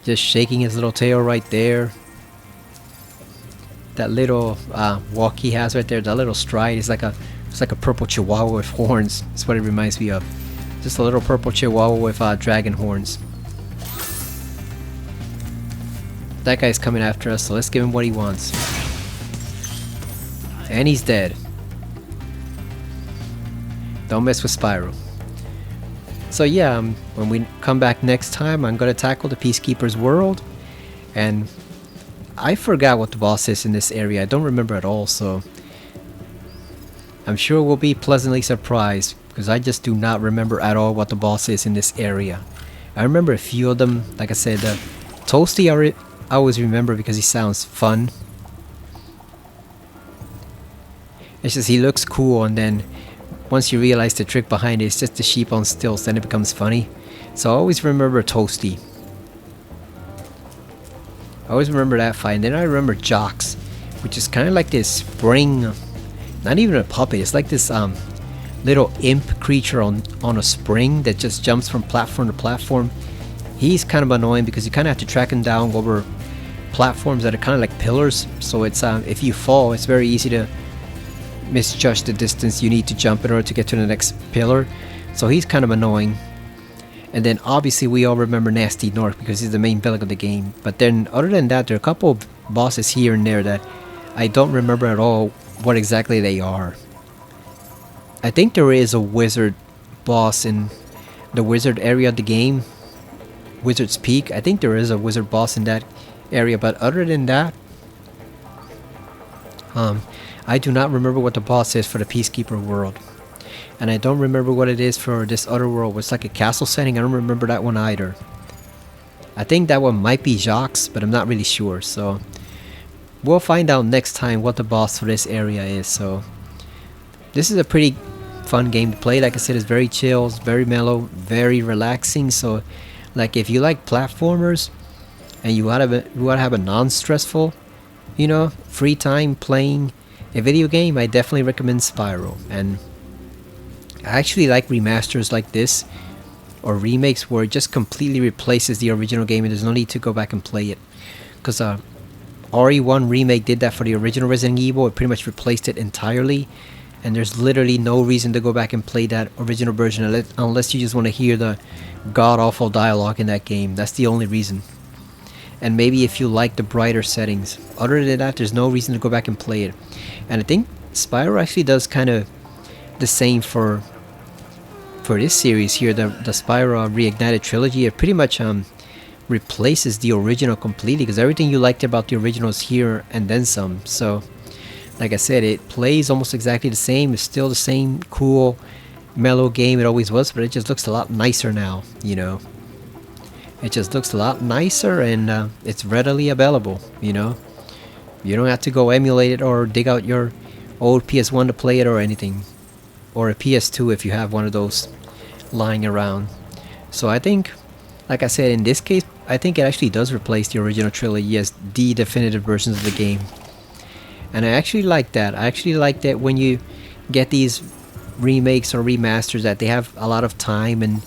just shaking his little tail right there. That little walk he has right there, that little stride is like it's like a purple chihuahua with horns. That's what it reminds me of. Just a little purple chihuahua with dragon horns. That guy's coming after us, so let's give him what he wants. And he's dead. Don't mess with Spyro. So yeah, when we come back next time, I'm gonna tackle the Peacekeeper's world. And I forgot what the boss is in this area. I don't remember at all, so I'm sure we'll be pleasantly surprised, because I just do not remember at all what the boss is in this area. I remember a few of them. Like I said, Toasty I always remember because he sounds fun. It's just he looks cool, and then once you realize the trick behind it, it's just the sheep on stilts, then it becomes funny. So I always remember Toasty. I always remember that fight. And then I remember Jocks, which is kind of like this spring, not even a puppet, it's like this little imp creature on a spring that just jumps from platform to platform. He's kind of annoying because you kind of have to track him down over platforms that are kind of like pillars, so it's if you fall, it's very easy to misjudge the distance you need to jump in order to get to the next pillar. So he's kind of annoying. And then obviously we all remember Nasty North because he's the main villain of the game. But then other than that, there are a couple of bosses here and there that I don't remember at all what exactly they are. I think there is a wizard boss in the wizard area of the game, Wizard's Peak. I think there is a wizard boss in that area, but other than that, I do not remember what the boss is for the Peacekeeper world. And I don't remember what it is for this other world. It's like a castle setting. I don't remember that one either. I think that one might be Jacques, but I'm not really sure. So we'll find out next time what the boss for this area is. So this is a pretty fun game to play. Like I said, it's very chill, it's very mellow, very relaxing. So like if you like platformers and you want to have a non-stressful, you know, free time playing a video game, I definitely recommend Spyro. And I actually like remasters like this, or remakes where it just completely replaces the original game and there's no need to go back and play it. Because RE1 Remake did that for the original Resident Evil. It pretty much replaced it entirely, and there's literally no reason to go back and play that original version unless you just want to hear the god-awful dialogue in that game. That's the only reason. And maybe if you like the brighter settings. Other than that, there's no reason to go back and play it. And I think Spyro actually does kind of the same for this series here, the Spyro Reignited Trilogy. It pretty much replaces the original completely, because everything you liked about the original is here and then some. So like I said, it plays almost exactly the same. It's still the same cool mellow game it always was, but it just looks a lot nicer now, you know. It just looks a lot nicer, and it's readily available, you know. You don't have to go emulate it or dig out your old PS1 to play it or anything. Or a PS2 if you have one of those lying around. So I think, like I said, in this case, I think it actually does replace the original trilogy as the definitive versions of the game. And I actually like that. I actually like that when you get these remakes or remasters, that they have a lot of time and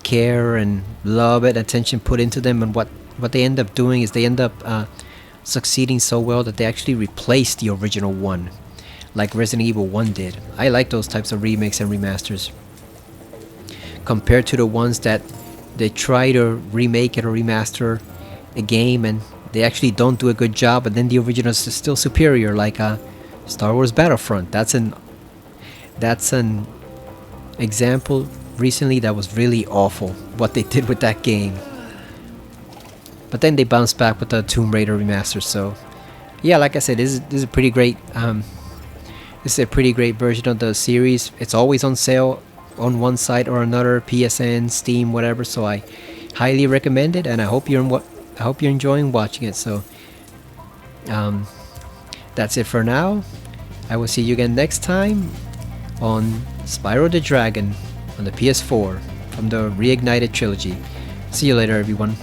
care and love and attention put into them, and what they end up doing is they end up succeeding so well that they actually replace the original one, like Resident Evil 1 did. I like those types of remakes and remasters compared to the ones that they try to remake it or remaster a game and they actually don't do a good job, but then the original is still superior, like Star Wars Battlefront. That's an example recently that was really awful, what they did with that game. But then they bounced back with the Tomb Raider remaster. So yeah, like I said, this is a pretty great this is a pretty great version of the series. It's always on sale on one site or another, PSN, Steam, whatever. So I highly recommend it, and I hope you're enjoying watching it. So that's it for now. I will see you again next time on Spyro the Dragon on the PS4 from the Reignited Trilogy. See you later, everyone.